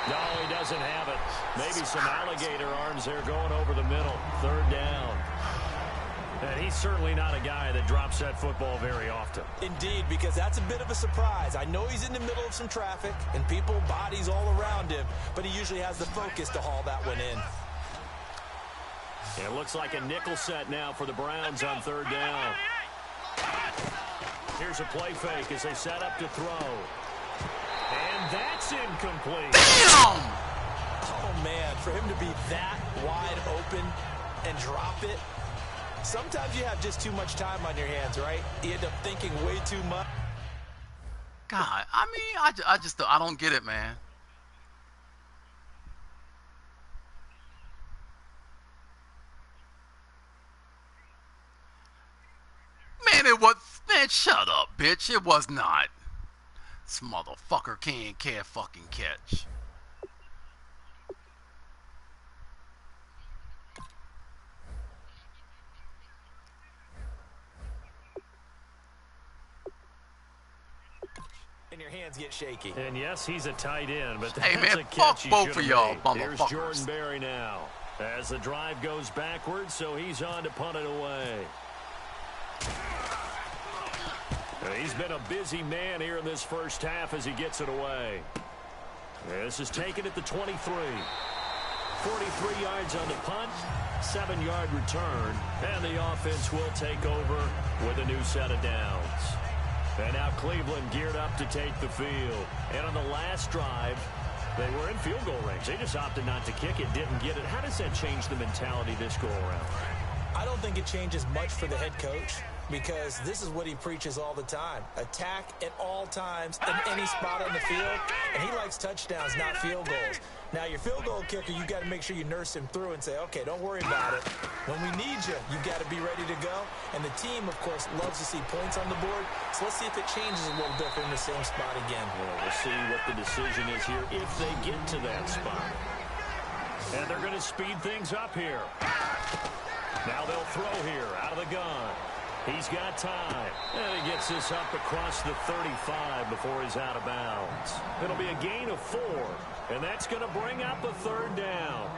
No, he doesn't have it. Maybe some alligator arms there going over the middle. Third down. And he's certainly not a guy that drops that football very often. Indeed, because that's a bit of a surprise. I know he's in the middle of some traffic and people, bodies all around him, but he usually has the focus to haul that one in. It looks like a nickel set now for the Browns on third down. Here's a play fake as they set up to throw. And that's incomplete. Damn! Oh, man, for him to be that wide open and drop it. Sometimes you have just too much time on your hands, right? You end up thinking way too much. God, I mean, I don't get it, man. Man, it was... Man, shut up, bitch. It was not. This motherfucker can't fucking catch. And your hands get shaky. And yes, he's a tight end, but that's hey, man, a catch fuck both of y'all, Here's motherfuckers. Jordan Berry now. As the drive goes backwards, so he's on to punt it away. He's been a busy man here in this first half as he gets it away. This is taken at the 23. 43 yards on the punt, 7-yard return, and the offense will take over with a new set of downs. And now Cleveland geared up to take the field. And on the last drive, they were in field goal range. They just opted not to kick it, didn't get it. How does that change the mentality this go around? I don't think it changes much for the head coach because this is what he preaches all the time. Attack at all times in any spot on the field. And he likes touchdowns, not field goals. Now, your field goal kicker, you got to make sure you nurse him through and say, okay, don't worry about it. When we need you, you got to be ready to go. And the team, of course, loves to see points on the board. So let's see if it changes a little bit in the same spot again. Well, we'll see what the decision is here if they get to that spot. And they're going to speed things up here. Now they'll throw here out of the gun. He's got time. And he gets this up across the 35 before he's out of bounds. It'll be a gain of 4. And that's going to bring up a third down.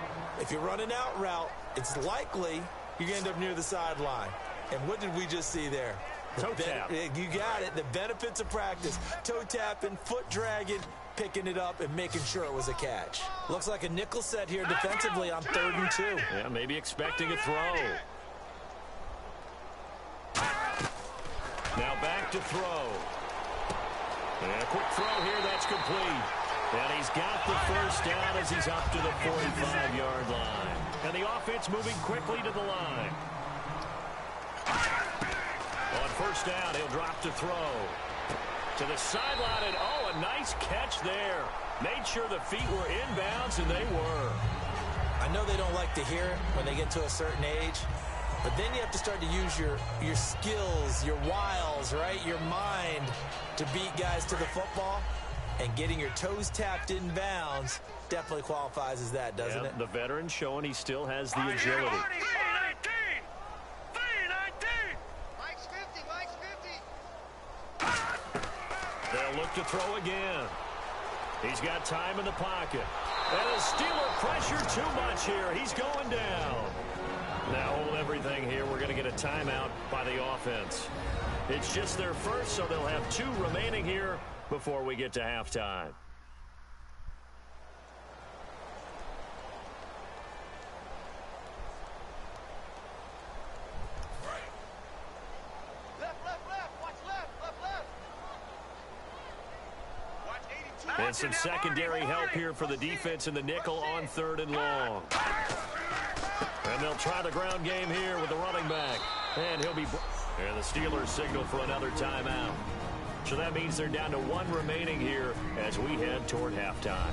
If you're running out route, it's likely you're going to end up near the sideline. And what did we just see there? Toe tap. You got it. The benefits of practice. Toe tapping, foot dragging, picking it up, and making sure it was a catch. Looks like a nickel set here defensively on 3rd and 2. Yeah, maybe expecting a throw. Now back to throw. And a quick throw here. That's complete. And he's got the first down as he's up to the 45-yard line. And the offense moving quickly to the line. On first down, he'll drop to throw. To the sideline, and oh, a nice catch there. Made sure the feet were inbounds, and they were. I know they don't like to hear it when they get to a certain age, but then you have to start to use your skills, your wiles, right, your mind to beat guys to the football. And getting your toes tapped in bounds definitely qualifies as that, doesn't it? The veteran showing he still has the agility. Mike's 50, Mike's 50. They'll look to throw again. He's got time in the pocket. And the Steeler pressure too much here. He's going down. Now hold everything here. We're going to get a timeout by the offense. It's just their first, so they'll have 2 remaining here before we get to halftime. And some secondary help here for the defense in the nickel on 3rd and long. And they'll try the ground game here with the running back. And he'll be... And the Steelers signal for another timeout. So that means they're down to 1 remaining here as we head toward halftime.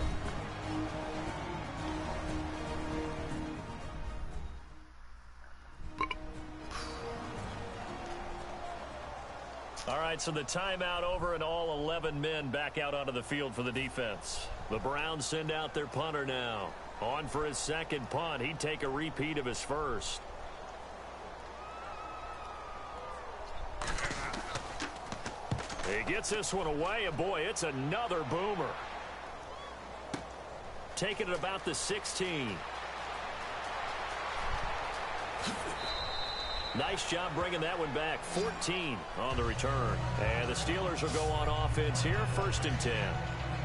All right, so the timeout over and all 11 men back out onto the field for the defense. The Browns send out their punter now. On for his second punt. He'd take a repeat of his first. He gets this one away, and boy, it's another boomer. Taking it about the 16. Nice job bringing that one back. 14 on the return. And the Steelers will go on offense here, 1st and 10.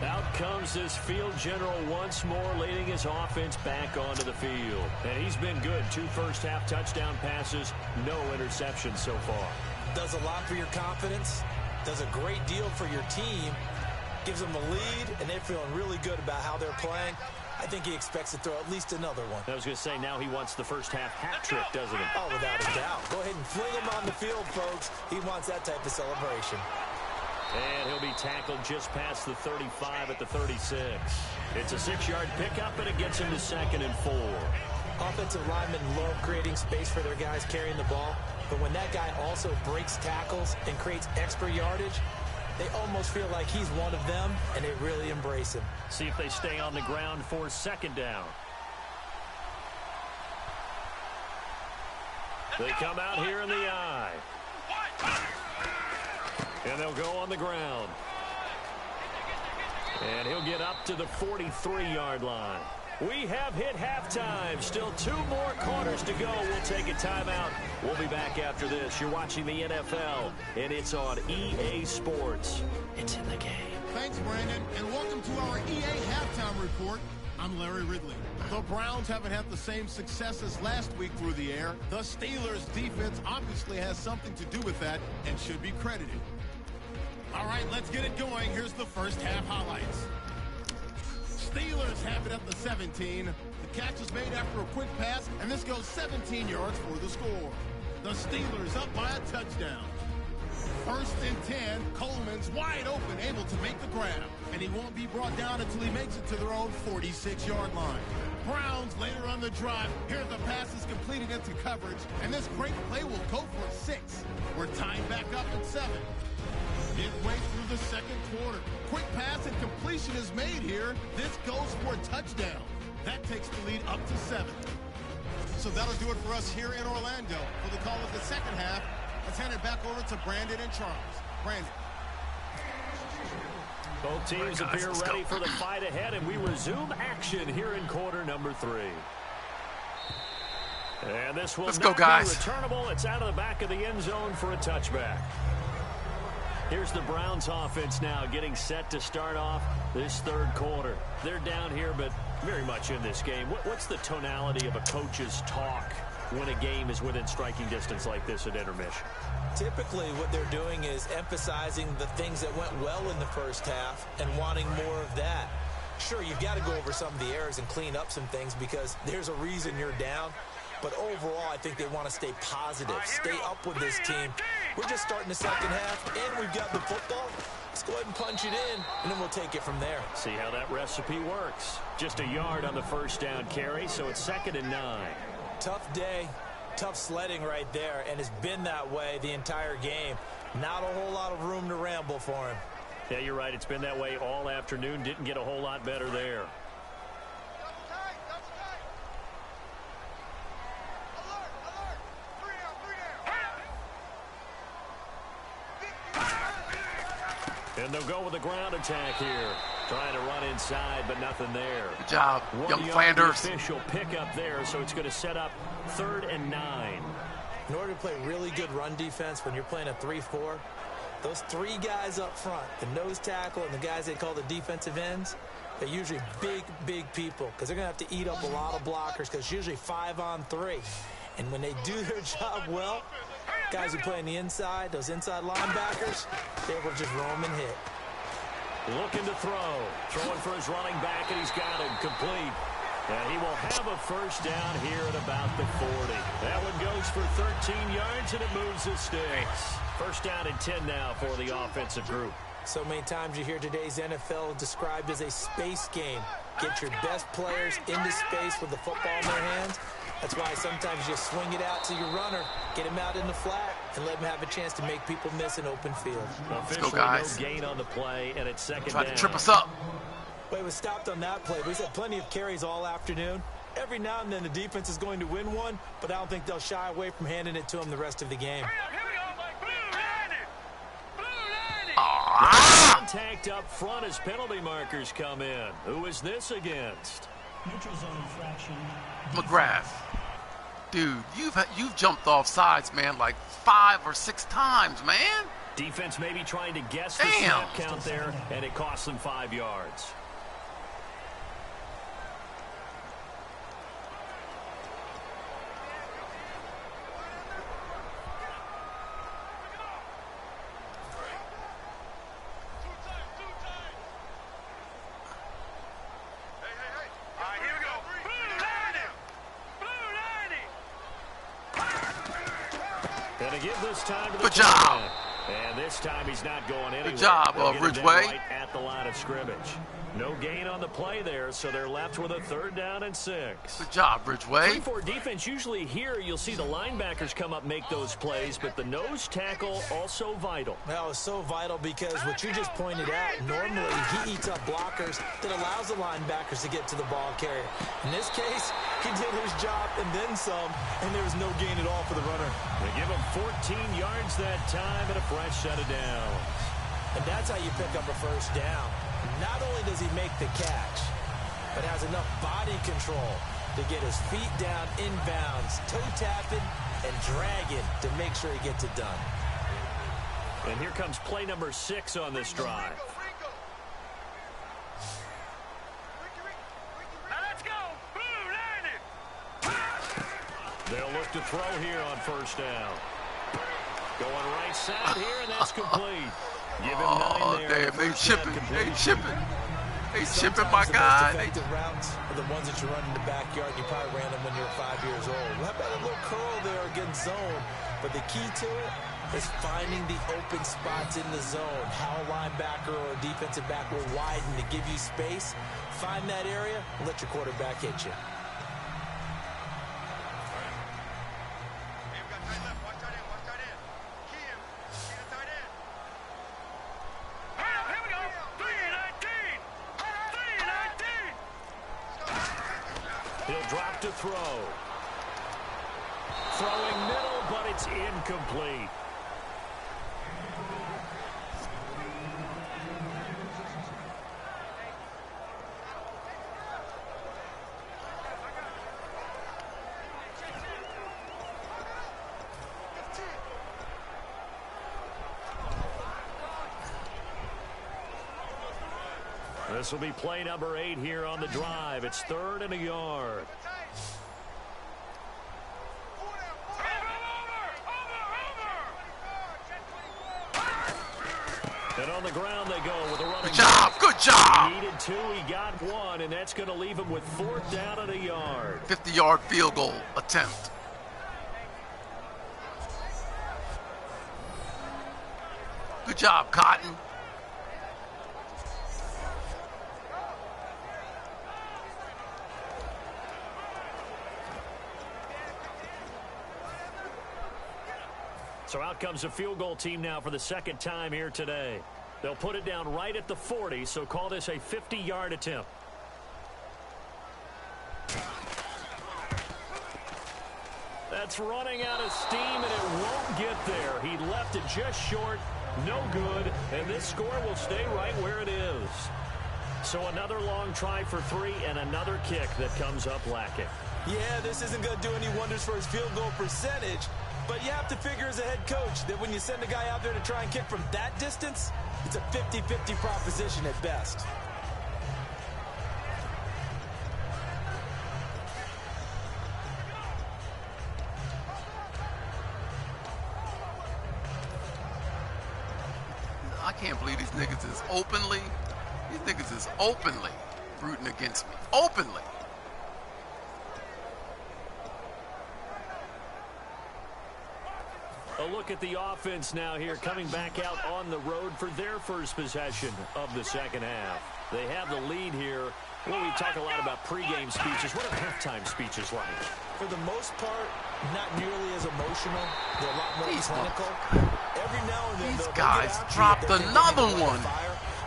Out comes this field general once more, leading his offense back onto the field. And he's been good. 2 first-half touchdown passes, no interceptions so far. Does a lot for your confidence. Does a great deal for your team. Gives them a lead, and they're feeling really good about how they're playing. I think he expects to throw at least another one. I was going to say, now he wants the first-half hat trick, doesn't he? Oh, without a doubt. Go ahead and fling him on the field, folks. He wants that type of celebration. And he'll be tackled just past the 35 at the 36. It's a 6-yard pickup, and it gets him to 2nd and 4. Offensive linemen love creating space for their guys carrying the ball, but when that guy also breaks tackles and creates extra yardage, they almost feel like he's one of them, and they really embrace him. See if they stay on the ground for 2nd down. They come out here in the eye. And they'll go on the ground. And he'll get up to the 43-yard line. We have hit halftime. Still 2 more quarters to go. We'll take a timeout. We'll be back after this. You're watching the NFL, and it's on EA Sports. It's in the game. Thanks, Brandon, and welcome to our EA Halftime Report. I'm Larry Ridley. The Browns haven't had the same success as last week through the air. The Steelers' defense obviously has something to do with that and should be credited. All right, let's get it going. Here's the first half highlights. Steelers have it at the 17. The catch is made after a quick pass, and this goes 17 yards for the score. The Steelers up by a touchdown. 1st and 10, Coleman's wide open, able to make the grab, and he won't be brought down until he makes it to their own 46-yard line. Browns later on the drive. Here the pass is completed into coverage, and this great play will go for 6. We're tying back up at 7. Midway through the 2nd quarter. Quick pass and completion is made here. This goes for a touchdown. That takes the lead up to 7. So that'll do it for us here in Orlando. For the call of the second half, let's hand it back over to Brandon and Charles. Brandon. Both teams appear ready for the fight ahead, and we resume action here in quarter number 3. And this will not be returnable. It's out of the back of the end zone for a touchback. Here's the Browns offense now getting set to start off this 3rd quarter. They're down here, but very much in this game. What's the tonality of a coach's talk when a game is within striking distance like this at intermission? Typically, what they're doing is emphasizing the things that went well in the first half and wanting more of that. Sure, you've got to go over some of the errors and clean up some things because there's a reason you're down. But overall, I think they want to stay positive, stay up with this team. We're just starting the second half, and we've got the football. Let's go ahead and punch it in, and then we'll take it from there. See how that recipe works. Just a yard on the 1st down carry, so it's 2nd and 9. Tough day, tough sledding right there, and it's been that way the entire game. Not a whole lot of room to ramble for him. Yeah, you're right. It's been that way all afternoon. Didn't get a whole lot better there. And they'll go with a ground attack here. Trying to run inside, but nothing there. Good job, young Flanders. Official pickup there, so it's going to set up 3rd and 9. In order to play really good run defense when you're playing a 3-4, those 3 guys up front, the nose tackle and the guys they call the defensive ends, they're usually big people because they're going to have to eat up a lot of blockers because it's usually 5-on-3. And when they do their job well, guys who play on the inside, those inside linebackers, they're able to just roam and hit. Looking to throw. Throwing for his running back, and he's got him complete. And he will have a 1st down here at about the 40. That one goes for 13 yards, and it moves the sticks. 1st down and 10 now for the offensive group. So many times you hear today's NFL described as a space game. Get your best players into space with the football in their hands. That's why sometimes you swing it out to your runner, get him out in the flat, and let him have a chance to make people miss an open field. Let's go, guys. No gain on the play, and it's 2nd down. Trying to trip us up. Well, he was stopped on that play, but he's had plenty of carries all afternoon. Every now and then the defense is going to win one, but I don't think they'll shy away from handing it to him the rest of the game. Contact up front as penalty markers come in. Who is this against? Neutral zone infraction. McGrath. Dude, you've jumped off sides, man, like 5 or 6 times, man. Defense maybe trying to guess the snap count there, and it costs them 5 yards. Good job. And this time he's not going anywhere. Good job, They'll get him down Ridgeway. right at the line of scrimmage. No gain on the play there, so they're left with a 3rd down and 6. Good job, Ridgeway. 3-4 defense, usually here you'll see the linebackers come up, make those plays, but the nose tackle also vital. Well, it's so vital because what you just pointed out, normally he eats up blockers that allows the linebackers to get to the ball carrier. In this case, he did his job and then some, and there was no gain at all for the runner. They give him 14 yards that time and a fresh set of downs. And that's how you pick up a 1st down. Not only does he make the catch, but has enough body control to get his feet down inbounds, toe tapping and dragging to make sure he gets it done. And here comes play number 6 on this drive. Let's go. They'll look to throw here on 1st down. Going right side here, and that's complete. Give him 9 there. Damn, they chipping. They chipping. They chipping, my Sometimes guy. the most effective routes are the ones that you run in the backyard. You probably ran them when you were 5 years old. How about a little curl there against zone? But the key to it is finding the open spots in the zone. How a linebacker or a defensive back will widen to give you space. Find that area and let your quarterback hit you. He'll drop to throw. Throwing middle, but it's incomplete. This will be play number 8 here on the drive. It's 3rd and a yard. And on the ground they go with a running. Good job. Good job. He needed 2. He got 1, and that's going to leave him with 4th down and a yard. 50-yard field goal attempt. Good job, Cotton. So out comes the field goal team now for the 2nd time here today. They'll put it down right at the 40, so call this a 50-yard attempt. That's running out of steam, and it won't get there. He left it just short, no good, and this score will stay right where it is. So another long try for 3 and another kick that comes up lacking. Yeah, this isn't going to do any wonders for his field goal percentage, but you have to figure as a head coach that when you send a guy out there to try and kick from that distance, it's a 50-50 proposition at best. I can't believe these niggas is openly rooting against me. Openly. A look at the offense now here, coming back out on the road for their first possession of the 2nd half. They have the lead here. Well, we talk a lot about pregame speeches. What are halftime speeches like? For the most part, not nearly as emotional. They're a lot more clinical. Every now and then, These guys dropped another one.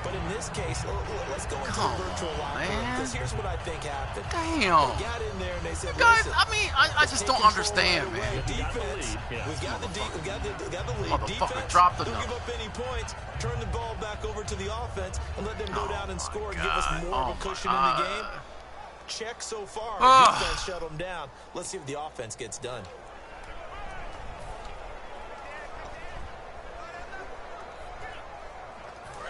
But in this case, let's go into Come the virtual on, locker room, man. because here's what I think happened. Damn. They got in there and they said, Guys, listen, I mean, I just don't understand, man. Defense, Yeah. we've got the lead. Motherfucker Defense, dropped the don't number. give up any points. Turn the ball back over to the offense and let them go down and score and give God. us more of Oh, a cushion my in the God. game. Check so far. Ah. Defense shut them down. Let's see if the offense gets done.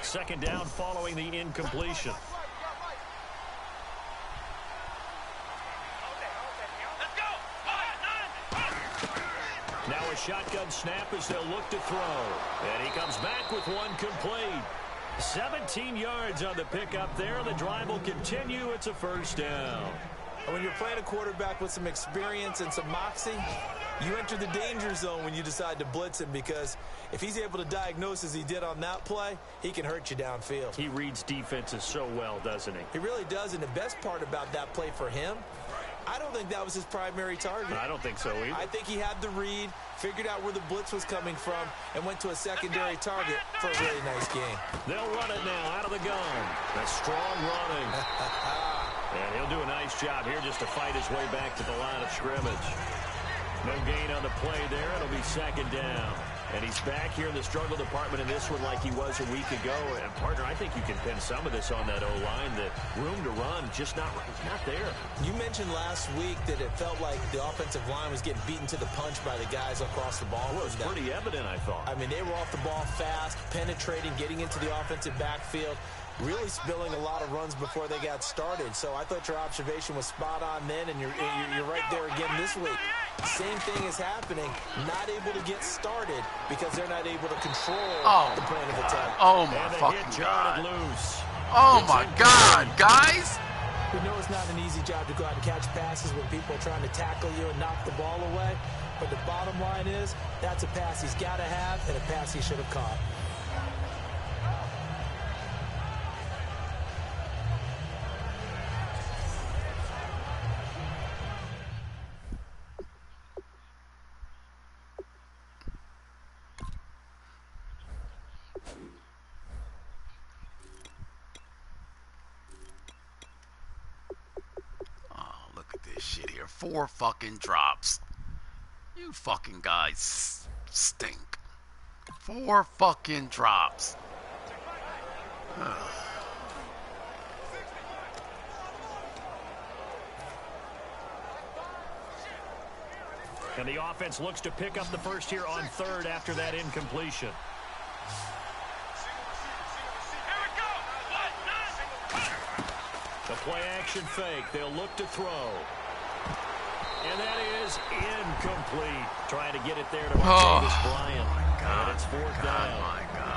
Second down following the incompletion. Now a shotgun snap as they'll look to throw. And he comes back with one complete. 17 yards on the pickup there. The drive will continue. It's a 1st down. And when you're playing a quarterback with some experience and some moxie, You enter the danger zone when you decide to blitz him, because if he's able to diagnose as he did on that play, he can hurt you downfield. He reads defenses so well, doesn't he? He really does, and the best part about that play for him, I don't think that was his primary target. I don't think so either. I think he had the read, figured out where the blitz was coming from, and went to a secondary target for a really nice game. They'll run it now out of the gun. That's strong running. And he'll do a nice job here just to fight his way back to the line of scrimmage. No gain on the play there. It'll be second down. And he's back here in the struggle department in this one like he was a week ago. And, partner, I think you can pin some of this on that O-line. The room to run, just not there. You mentioned last week that it felt like the offensive line was getting beaten to the punch by the guys across the ball. Well, it was pretty evident, I thought. I mean, they were off the ball fast, penetrating, getting into the offensive backfield, really spilling a lot of runs before they got started. So I thought your observation was spot on then, and you're right there again this week. Same thing is happening, not able to get started because they're not able to control the point of attack. Oh, my fucking God. Oh, my God, guys. We know it's not an easy job to go out and catch passes when people are trying to tackle you and knock the ball away. But the bottom line is, that's a pass he's got to have and a pass he should have caught. Shit here. 4 fucking drops. You fucking guys stink. 4 fucking drops. And the offense looks to pick up the first here on third after that incompletion. The play action fake. They'll look to throw. And that is incomplete. Trying to get it there to Martavis Bryant. And it's fourth down.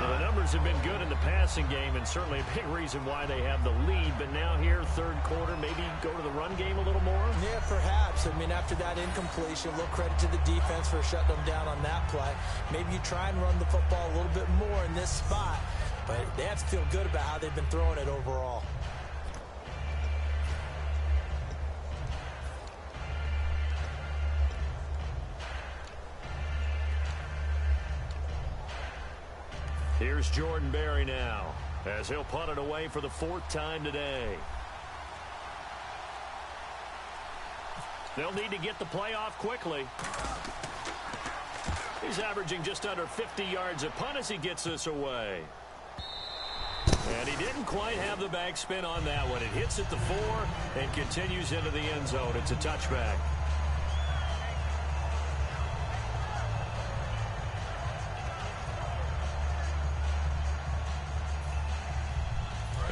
Well, the numbers have been good in the passing game, and certainly a big reason why they have the lead. But now here, third quarter, maybe go to the run game a little more? Yeah, perhaps. I mean, after that incompletion, a little credit to the defense for shutting them down on that play. Maybe you try and run the football a little bit more in this spot. But they have to feel good about how they've been throwing it overall. Here's Jordan Berry now, as he'll punt it away for the 4th time today. They'll need to get the play off quickly. He's averaging just under 50 yards a punt as he gets this away. And he didn't quite have the backspin on that one. It hits at the 4 and continues into the end zone. It's a touchback.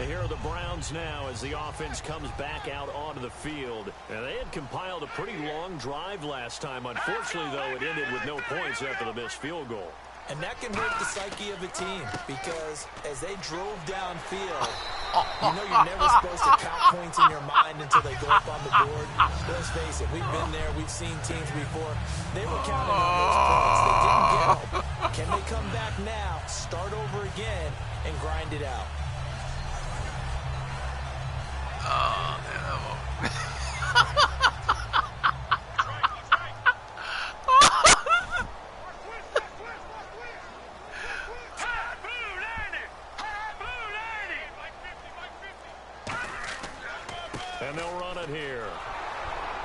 Here are the Browns now as the offense comes back out onto the field. And they had compiled a pretty long drive last time. Unfortunately, though, it ended with no points after the missed field goal. And that can hurt the psyche of a team, because as they drove downfield, you know you're never supposed to count points in your mind until they go up on the board. Let's face it, we've been there, we've seen teams before. They were counting on those points, they didn't get them. Can they come back now, start over again, and grind it out? And they'll run it here.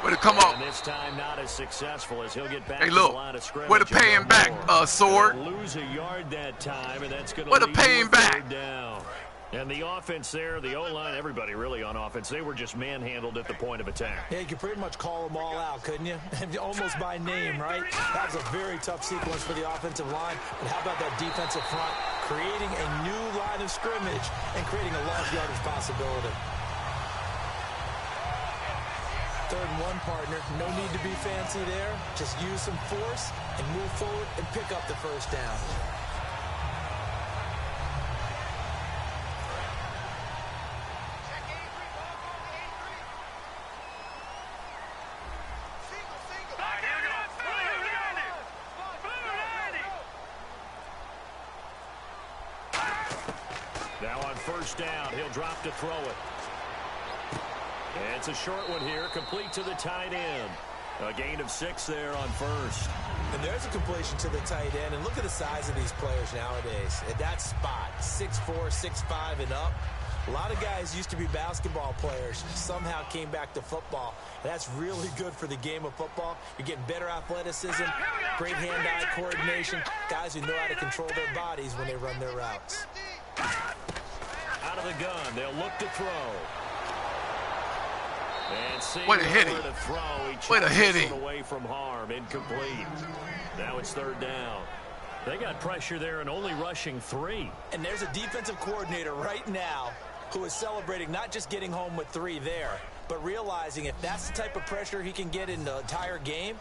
Way to come up. And this time not as successful as he'll get back Hey, to look. the line of scrimmage. Way to pay him back, Sword. They'll lose a yard that time, and that's going to Way to pay him back. Third down. And the offense there, the O-line, everybody really on offense, they were just manhandled at the point of attack. Yeah, you could pretty much call them all out, couldn't you? Almost by name, right? That was a very tough sequence for the offensive line. But how about that defensive front creating a new line of scrimmage and creating a large yardage possibility? 3rd and 1, partner. No need to be fancy there. Just use some force and move forward and pick up the first down. Now on first down, he'll drop to throw it. And it's a short one here, complete to the tight end. A gain of 6 there on first. And there's a completion to the tight end. And look at the size of these players nowadays. At that spot, 6'4", 6'5", and up. A lot of guys used to be basketball players, somehow came back to football. And that's really good for the game of football. You're getting better athleticism, great hand-eye coordination, guys who know how to control their bodies when they run their routes. Out of the gun, they'll look to throw. And Way to hit him. Way to hit him. Away from harm, incomplete. Now it's third down. They got pressure there and only rushing 3. And there's a defensive coordinator right now who is celebrating not just getting home with 3 there, but realizing if that's the type of pressure he can get in the entire game,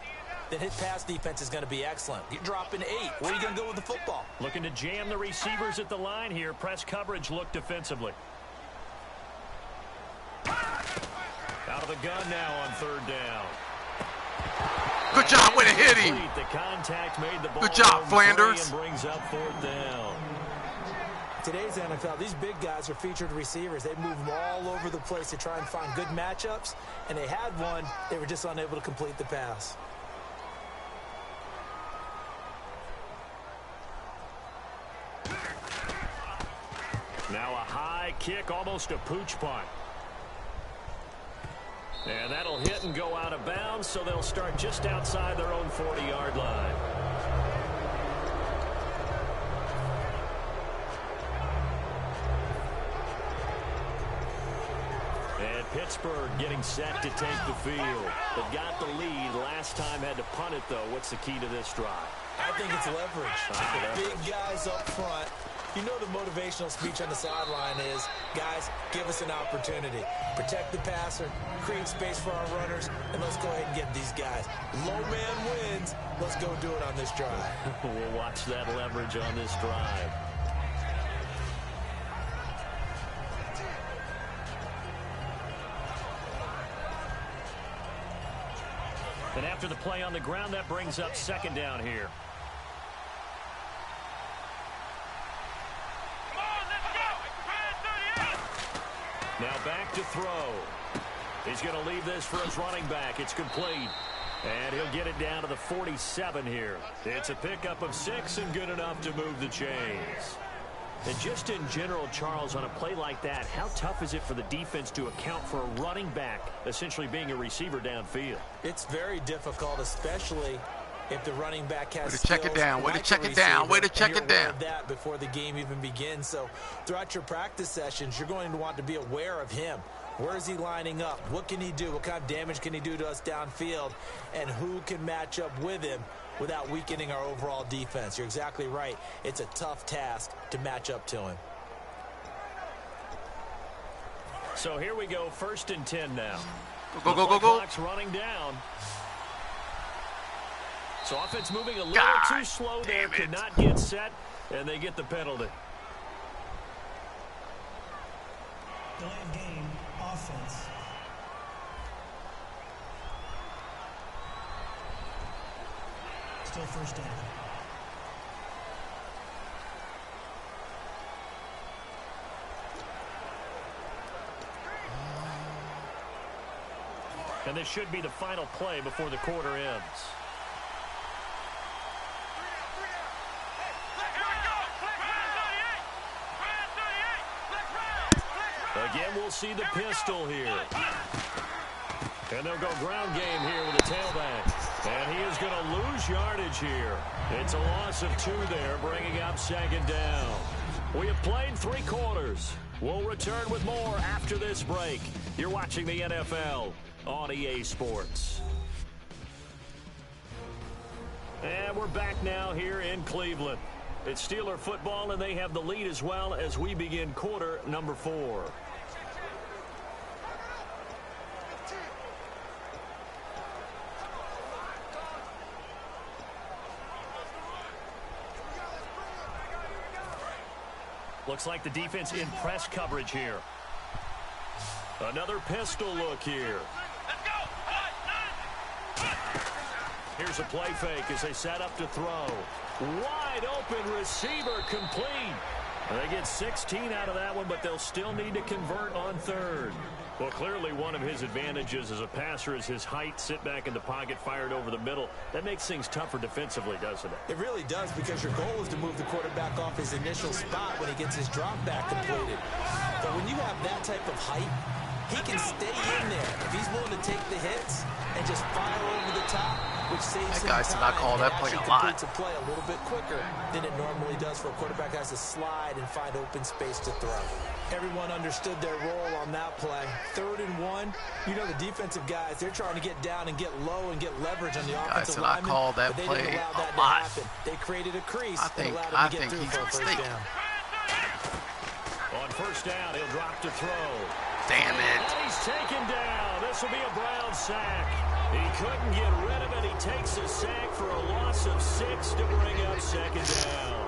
then his pass defense is going to be excellent. You're dropping 8. Where are you going to go with the football? Looking to jam the receivers at the line here. Press coverage look defensively. Out of the gun now on third down. Good job. Way to hit him. The contact made the ball. Good job, Flanders. And brings up fourth down. Today's NFL, these big guys are featured receivers. They move them all over the place to try and find good matchups, and they had one. They were just unable to complete the pass. Now a high kick, almost a pooch punt. And that'll hit and go out of bounds, so they'll start just outside their own 40-yard line. And Pittsburgh getting set to take the field. They got the lead last time, had to punt it, though. What's the key to this drive? I think it's leverage. Big guys up front. You know the motivational speech on the sideline is, guys, give us an opportunity. Protect the passer, create space for our runners, and let's go ahead and get these guys. Low man wins. Let's go do it on this drive. We'll watch that leverage on this drive. And after the play on the ground, that brings up second down here. Now back to throw. He's going to leave this for his running back. It's complete. And he'll get it down to the 47 here. It's a pickup of 6 and good enough to move the chains. And just in general, Charles, on a play like that, how tough is it for the defense to account for a running back essentially being a receiver downfield? It's very difficult, especially if the running back has way to check it down, way to check it down, way to check it down. That before the game even begins. So throughout your practice sessions, you're going to want to be aware of him. Where is he lining up? What can he do? What kind of damage can he do to us downfield? And who can match up with him without weakening our overall defense? You're exactly right. It's a tough task to match up to him. So here we go, 1st and 10 now. Go, go, go, go. Clock's running down. So offense moving a little too slow there, could not get set, and they get the penalty. Delay of game, offense. Still first down. And this should be the final play before the quarter ends. Again, we'll see the pistol here. And they'll go ground game here with a tailback. And he is going to lose yardage here. It's a loss of 2 there, bringing up second down. We have played 3 quarters. We'll return with more after this break. You're watching the NFL on EA Sports. And we're back now here in Cleveland. It's Steeler football, and they have the lead as well as we begin quarter number 4. Looks like the defense in press coverage here. Another pistol look here. Here's a play fake as they set up to throw. Wide open receiver complete. They get 16 out of that one, but they'll still need to convert on third. Well, clearly one of his advantages as a passer is his height. Sit back in the pocket, fired over the middle. That makes things tougher defensively, doesn't it? It really does, because your goal is to move the quarterback off his initial spot when he gets his drop back completed. But when you have that type of height, he can stay in there if he's willing to take the hits and just fire over the top, which saves him time. That guy did not call that play a lot. Completes a play a little bit quicker than it normally does for a quarterback that has to slide and find open space to throw. Everyone understood their role on that play. 3rd and 1. You know the defensive guys, they're trying to get down and get low and get leverage on the offensive lineman. Call that but they play didn't allow that to happen. They created a crease and allowed him to get through for a first down. On first down, he'll drop to throw. Damn it. And he's taken down. This will be a Brown sack. He couldn't get rid of it. He takes a sack for a loss of 6 to bring up 2nd down.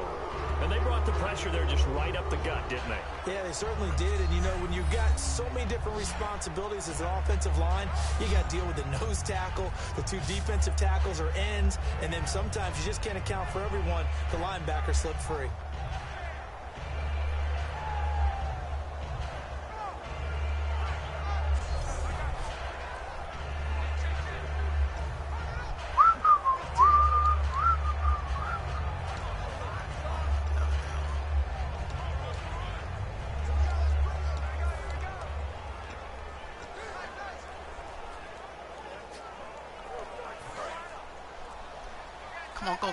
And they brought the pressure there just right up the gut, didn't they? Yeah, they certainly did. And, you know, when you've got so many different responsibilities as an offensive line, you got to deal with the nose tackle, the 2 defensive tackles or ends, and then sometimes you just can't account for everyone. The linebacker slipped free. Come on, go.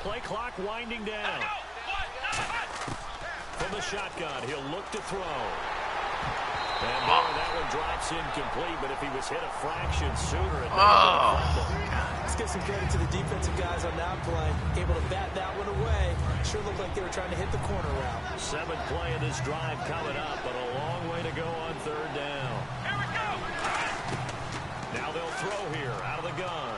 Play clock winding down. From the shotgun, he'll look to throw. And boy, that one drops incomplete, but if he was hit a fraction sooner, it might have been a fumble. Let's give some credit to the defensive guys on that play. Able to bat that one away. Sure looked like they were trying to hit the corner route. 7th play of this drive coming up, but a long way to go on 3rd down. Here we go. Now they'll throw here out of the gun.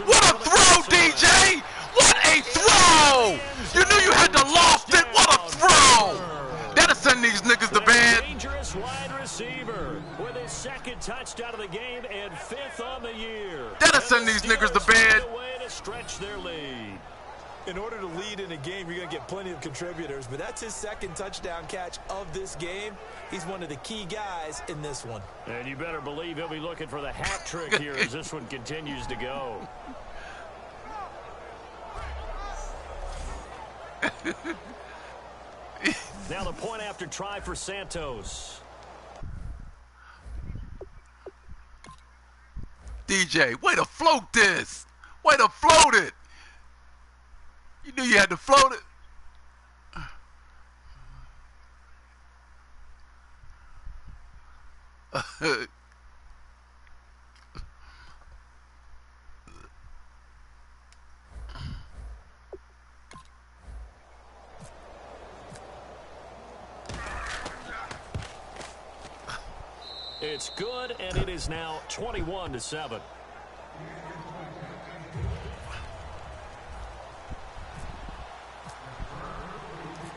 What a throw, DJ! What a throw! You knew you had to lost it. What a throw! That'll send these niggas to bed. Dangerous wide receiver with his 2nd touchdown of the game and 5th on the year. That'll send these niggas to bed. Way to stretch their lead. In order to lead in a game, you're going to get plenty of contributors, but that's his 2nd touchdown catch of this game. He's one of the key guys in this one. And you better believe he'll be looking for the hat trick here as this one continues to go. Now the point after try for Santos. DJ, way to float this. Way to float it. You knew you had to float it. It's good, and it is now 21-7.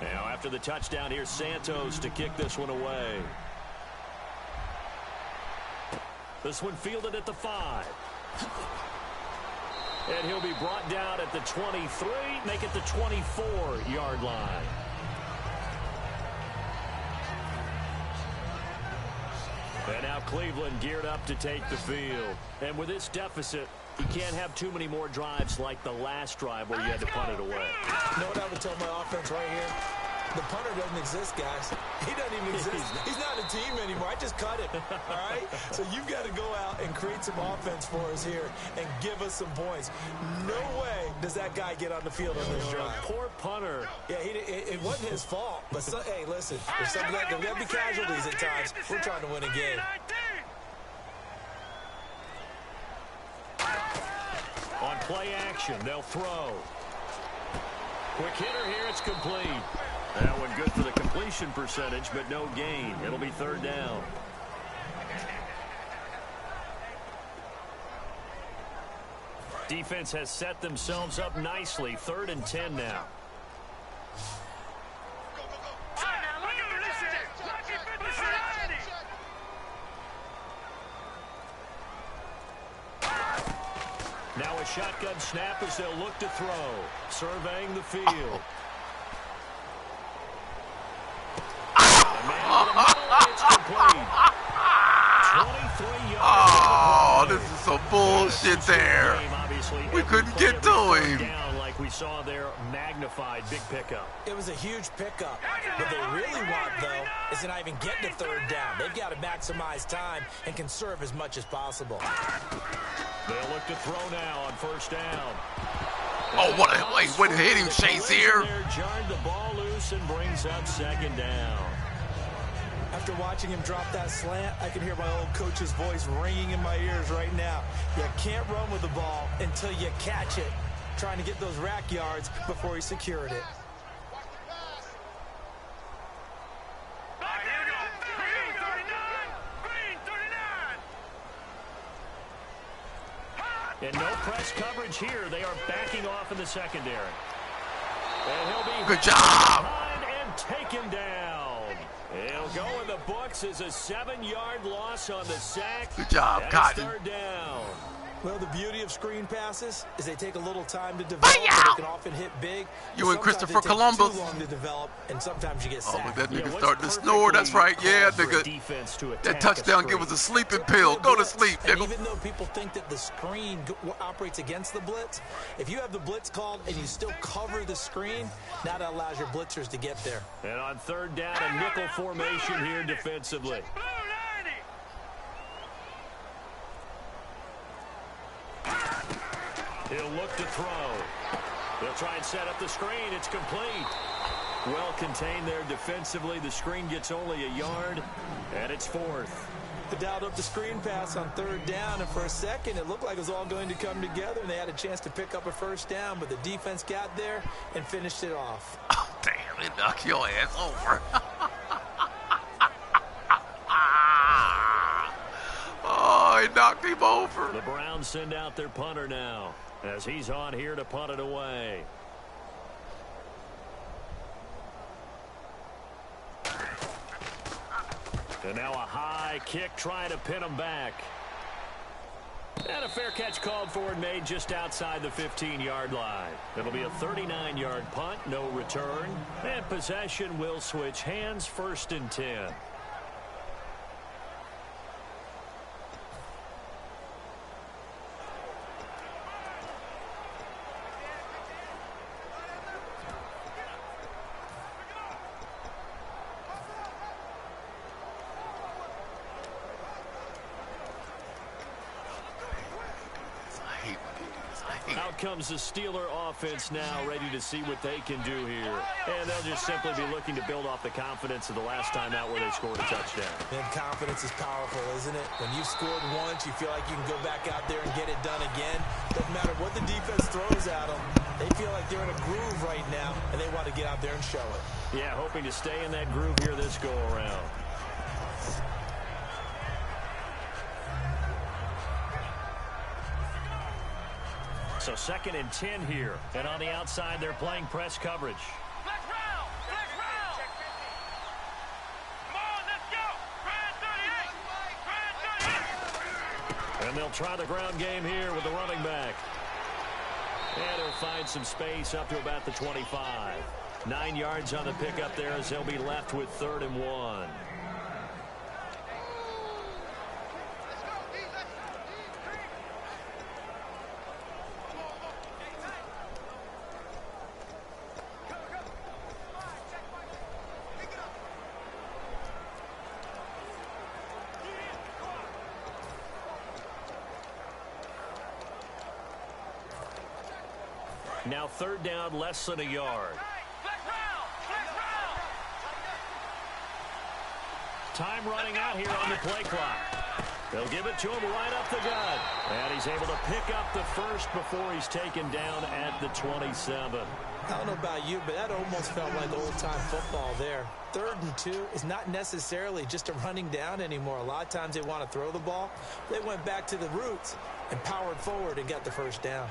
Now after the touchdown, here's Santos to kick this one away. This one fielded at the 5. And he'll be brought down at the 23, make it the 24-yard line. And now Cleveland geared up to take the field. And with this deficit, you can't have too many more drives like the last drive where you had to punt it away. You know what I would tell my offense right here? The punter doesn't exist, guys. He doesn't even exist. He's not a team anymore. I just cut it, all right? So you've got to go out and create some offense for us here and give us some points. No way does that guy get on the field on this drive. Poor punter. Yeah, it wasn't his fault. But, hey, listen, there's something that there'll be casualties at times. We're trying to win a game. On play action, they'll throw. Quick hitter here, it's complete. That one good for the completion percentage, but no gain. It'll be 3rd down. Defense has set themselves up nicely. 3rd and 10 now. Now a shotgun snap as they'll look to throw. Surveying the field. It's complete. 23 yards. Oh, this is some bullshit there. We couldn't get to him. Down like we saw there, magnified big pickup. It was a huge pickup. What they really want, though, is to not even get to third down. They've got to maximize time and conserve as much as possible. They'll look to throw now on first down. Oh, what a way to hit him, Shazier. Jarred the ball loose and brings up second down. After watching him drop that slant, I can hear my old coach's voice ringing in my ears right now. You can't run with the ball until you catch it. Trying to get those rack yards before he secured it. And no press coverage here. They are backing off in the secondary. And he'll be good job. And taken down. He'll go in the books as a 7-yard loss on the sack. Good job, Cotton. Third down. Well, the beauty of screen passes is they take a little time to develop. They can often hit big. You and Christopher Columbus. Too long to develop, and sometimes you get sacked. Oh, but that nigga starting to snore. That's right. Yeah, nigga. That touchdown give us a sleeping pill. Go to sleep, nigga. And even though people think that the screen operates against the blitz, if you have the blitz called and you still cover the screen, now that allows your blitzers to get there. And on third down, a nickel formation here defensively. He'll look to throw. They'll try and set up the screen. It's complete. Well contained there defensively. The screen gets only a yard, and it's fourth. They dialed up the screen pass on third down, and for a second it looked like it was all going to come together, and they had a chance to pick up a first down, but the defense got there and finished it off. Oh, damn, it knocked your ass over. Oh, he knocked him over. The Browns send out their punter now as he's on here to punt it away. And now a high kick trying to pin him back. And a fair catch called for and made just outside the 15-yard line. It'll be a 39-yard punt, no return. And possession will switch hands, 1st and 10. Out comes the Steeler offense now, ready to see what they can do here. And they'll just simply be looking to build off the confidence of the last time out where they scored a touchdown. And confidence is powerful, isn't it? When you've scored once, you feel like you can go back out there and get it done again. Doesn't matter what the defense throws at them. They feel like they're in a groove right now, and they want to get out there and show it. Yeah, hoping to stay in that groove here this go-around. So 2nd and 10 here. And on the outside, they're playing press coverage. Flex round! Flex round! Come on, let's go! Grind 38! Grind 38! And they'll try the ground game here with the running back. And he'll find some space up to about the 25. 9 yards on the pickup there as they'll be left with 3rd and 1. Now 3rd down, less than a yard. Time running out here on the play clock. They'll give it to him right up the gut. And he's able to pick up the 1st before he's taken down at the 27. I don't know about you, but that almost felt like old-time football there. 3rd and 2 is not necessarily just a running down anymore. A lot of times they want to throw the ball. They went back to the roots and powered forward and got the 1st down.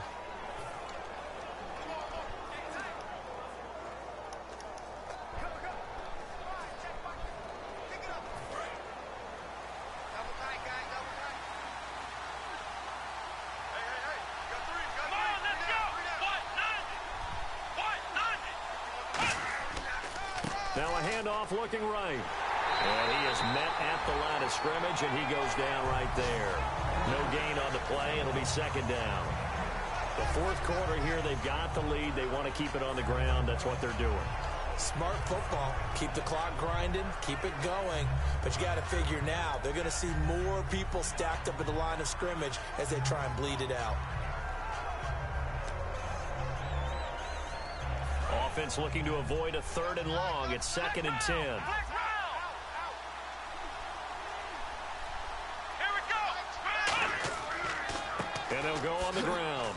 Now a handoff looking right. And he is met at the line of scrimmage, and he goes down right there. No gain on the play. It'll be second down. The fourth quarter here, they've got the lead. They want to keep it on the ground. That's what they're doing. Smart football. Keep the clock grinding. Keep it going. But you got to figure now, they're going to see more people stacked up at the line of scrimmage as they try and bleed it out. Offense looking to avoid a 3rd and long. It's 2nd and 10. And they'll go on the ground.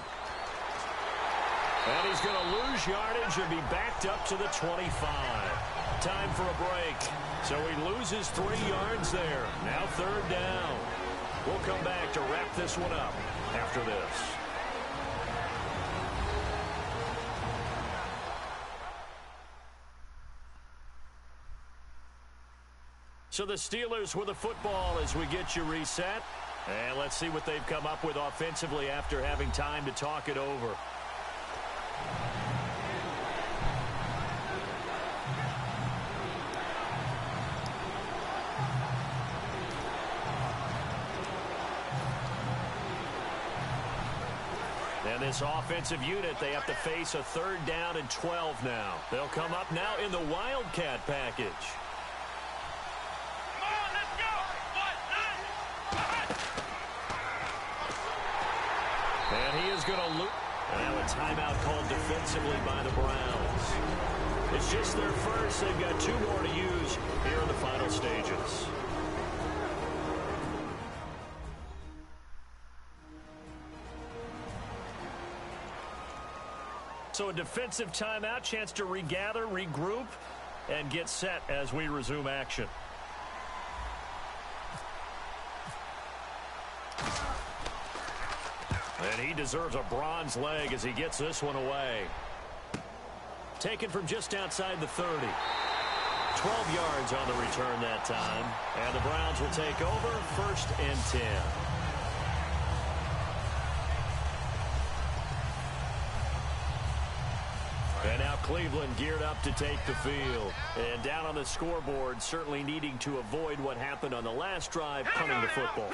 And he's going to lose yardage and be backed up to the 25. Time for a break. So he loses 3 yards there. Now 3rd down. We'll come back to wrap this one up after this. So the Steelers with the football as we get you reset. And let's see what they've come up with offensively after having time to talk it over. And this offensive unit, they have to face a 3rd down and 12 now. They'll come up now in the Wildcat package. And he is going to lose. Now a timeout called defensively by the Browns. It's just their first. They've got 2 more to use here in the final stages. So a defensive timeout, chance to regather, regroup, and get set as we resume action. And he deserves a bronze leg as he gets this one away. Taken from just outside the 30. 12 yards on the return that time. And the Browns will take over 1st and 10. And now Cleveland geared up to take the field. And down on the scoreboard, certainly needing to avoid what happened on the last drive, punting the football.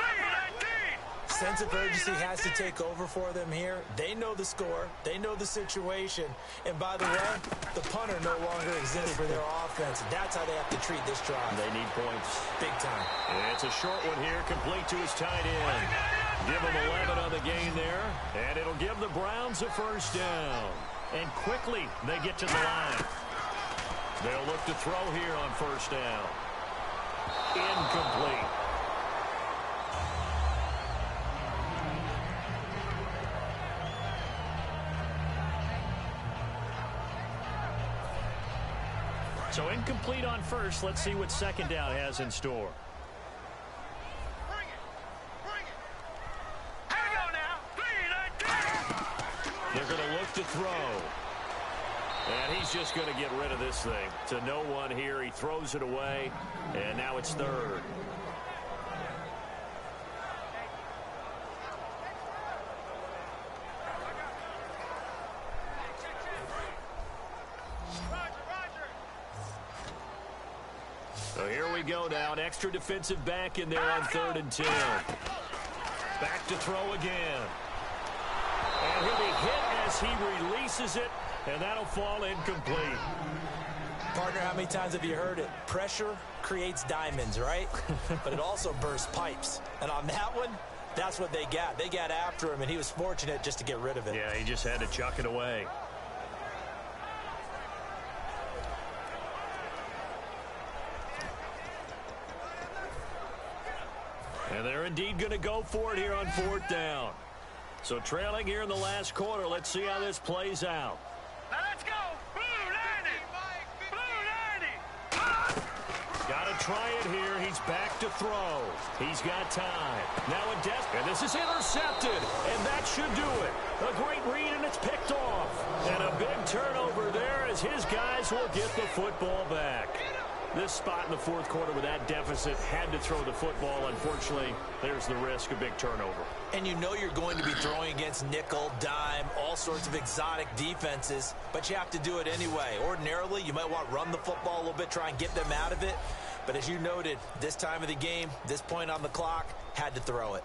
Sense of urgency has to take over for them here. They know the score. They know the situation. And by the way, the punter no longer exists for their offense. That's how they have to treat this drive. They need points. Big time. And it's a short one here, complete to his tight end. Give him 11 on the game there. And it'll give the Browns a 1st down. And quickly they get to the line. They'll look to throw here on 1st down. Incomplete. So incomplete on 1st. Let's see what 2nd down has in store. Bring it. Here we go now. They're going to look to throw. And he's just going to get rid of this thing. To no one here. He throws it away. And now it's 3rd. So here we go now. An extra defensive back in there on 3rd and 10. Back to throw again. And he'll be hit as he releases it. And that'll fall incomplete. Partner, how many times have you heard it? Pressure creates diamonds, right? But it also bursts pipes. And on that one, that's what they got. They got after him, and he was fortunate just to get rid of it. Yeah, he just had to chuck it away. And they're indeed going to go for it here on 4th down. So trailing here in the last quarter. Let's see how this plays out. Now let's go. Blue 90. Blue 90. Got to try it here. He's back to throw. He's got time. Now a and this is intercepted. And that should do it. A great read, and it's picked off. And a big turnover there as his guys will get the football back. This spot in the fourth quarter with that deficit, had to throw the football. Unfortunately, there's the risk of big turnover. And you know you're going to be throwing against nickel, dime, all sorts of exotic defenses, but you have to do it anyway. Ordinarily, you might want to run the football a little bit, try and get them out of it. But as you noted, this time of the game, this point on the clock, had to throw it.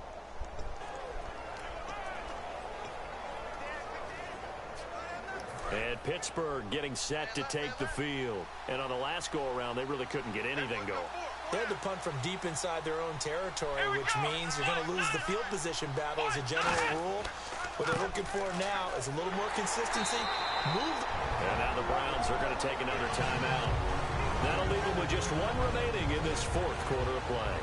And Pittsburgh getting set to take the field. And on the last go-around, they really couldn't get anything going. They had to punt from deep inside their own territory, which means you're going to lose the field position battle as a general rule. What they're looking for now is a little more consistency. Move. And now the Browns are going to take another timeout. That'll leave them with just one remaining in this fourth quarter of play.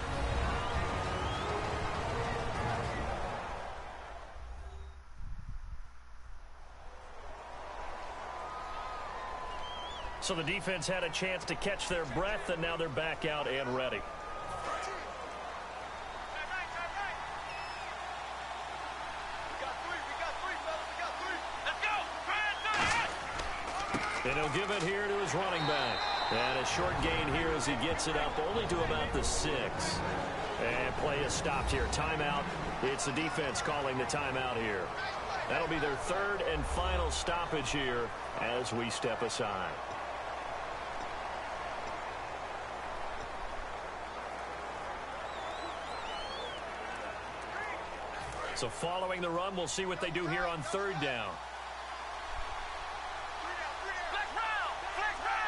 So the defense had a chance to catch their breath, and now they're back out and ready. And he'll give it here to his running back. And a short gain here as he gets it up only to about the 6. And play is stopped here. Timeout. It's the defense calling the timeout here. That'll be their third and final stoppage here as we step aside. So following the run, we'll see what they do here on third down.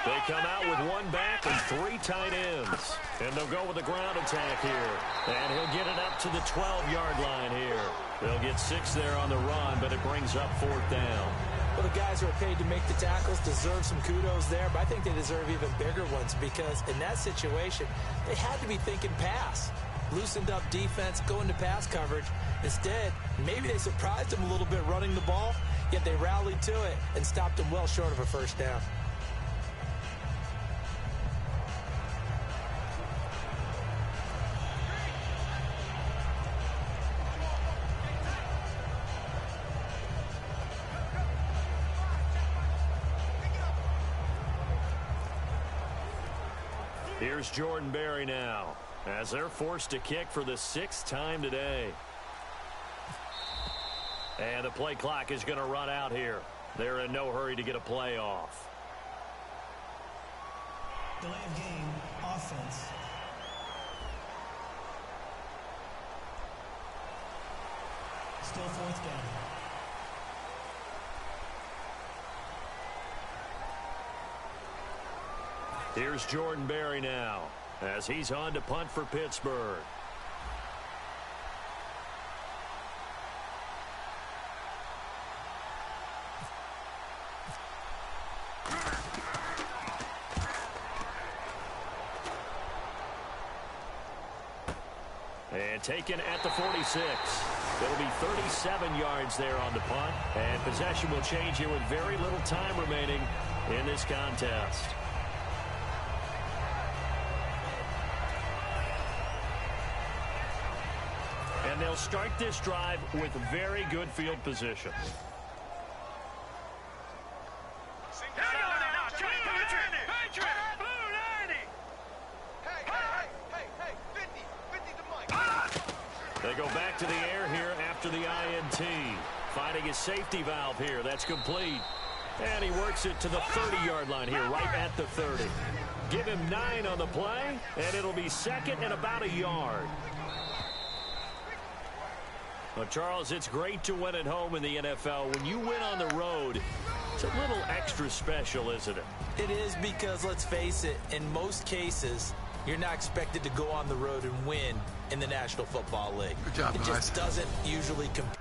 They come out with one back and 3 tight ends. And they'll go with the ground attack here. And he'll get it up to the 12-yard line here. They'll get 6 there on the run, but it brings up 4th down. Well, the guys who are paid to make the tackles deserve some kudos there, but I think they deserve even bigger ones because in that situation, they had to be thinking pass. Loosened up defense, going to pass coverage. Instead, maybe they surprised them a little bit running the ball, yet they rallied to it and stopped them well short of a first down. Here's Jordan Berry now as they're forced to kick for the 6th time today. And the play clock is going to run out here. They're in no hurry to get a play off. Delay of game, offense. Still 4th down. Here's Jordan Berry now as he's on to punt for Pittsburgh. And taken at the 46. It'll be 37 yards there on the punt. And possession will change here with very little time remaining in this contest. And they'll start this drive with very good field position. They go back to the air here after the INT. Finding his safety valve here. That's complete. And he works it to the 30-yard line here, right at the 30. Give him 9 on the play, and it'll be 2nd and about a yard. Well, Charles, it's great to win at home in the NFL. When you win on the road, it's a little extra special, isn't it? It is because, let's face it, in most cases, you're not expected to go on the road and win in the National Football League. Good job, it just doesn't usually compete.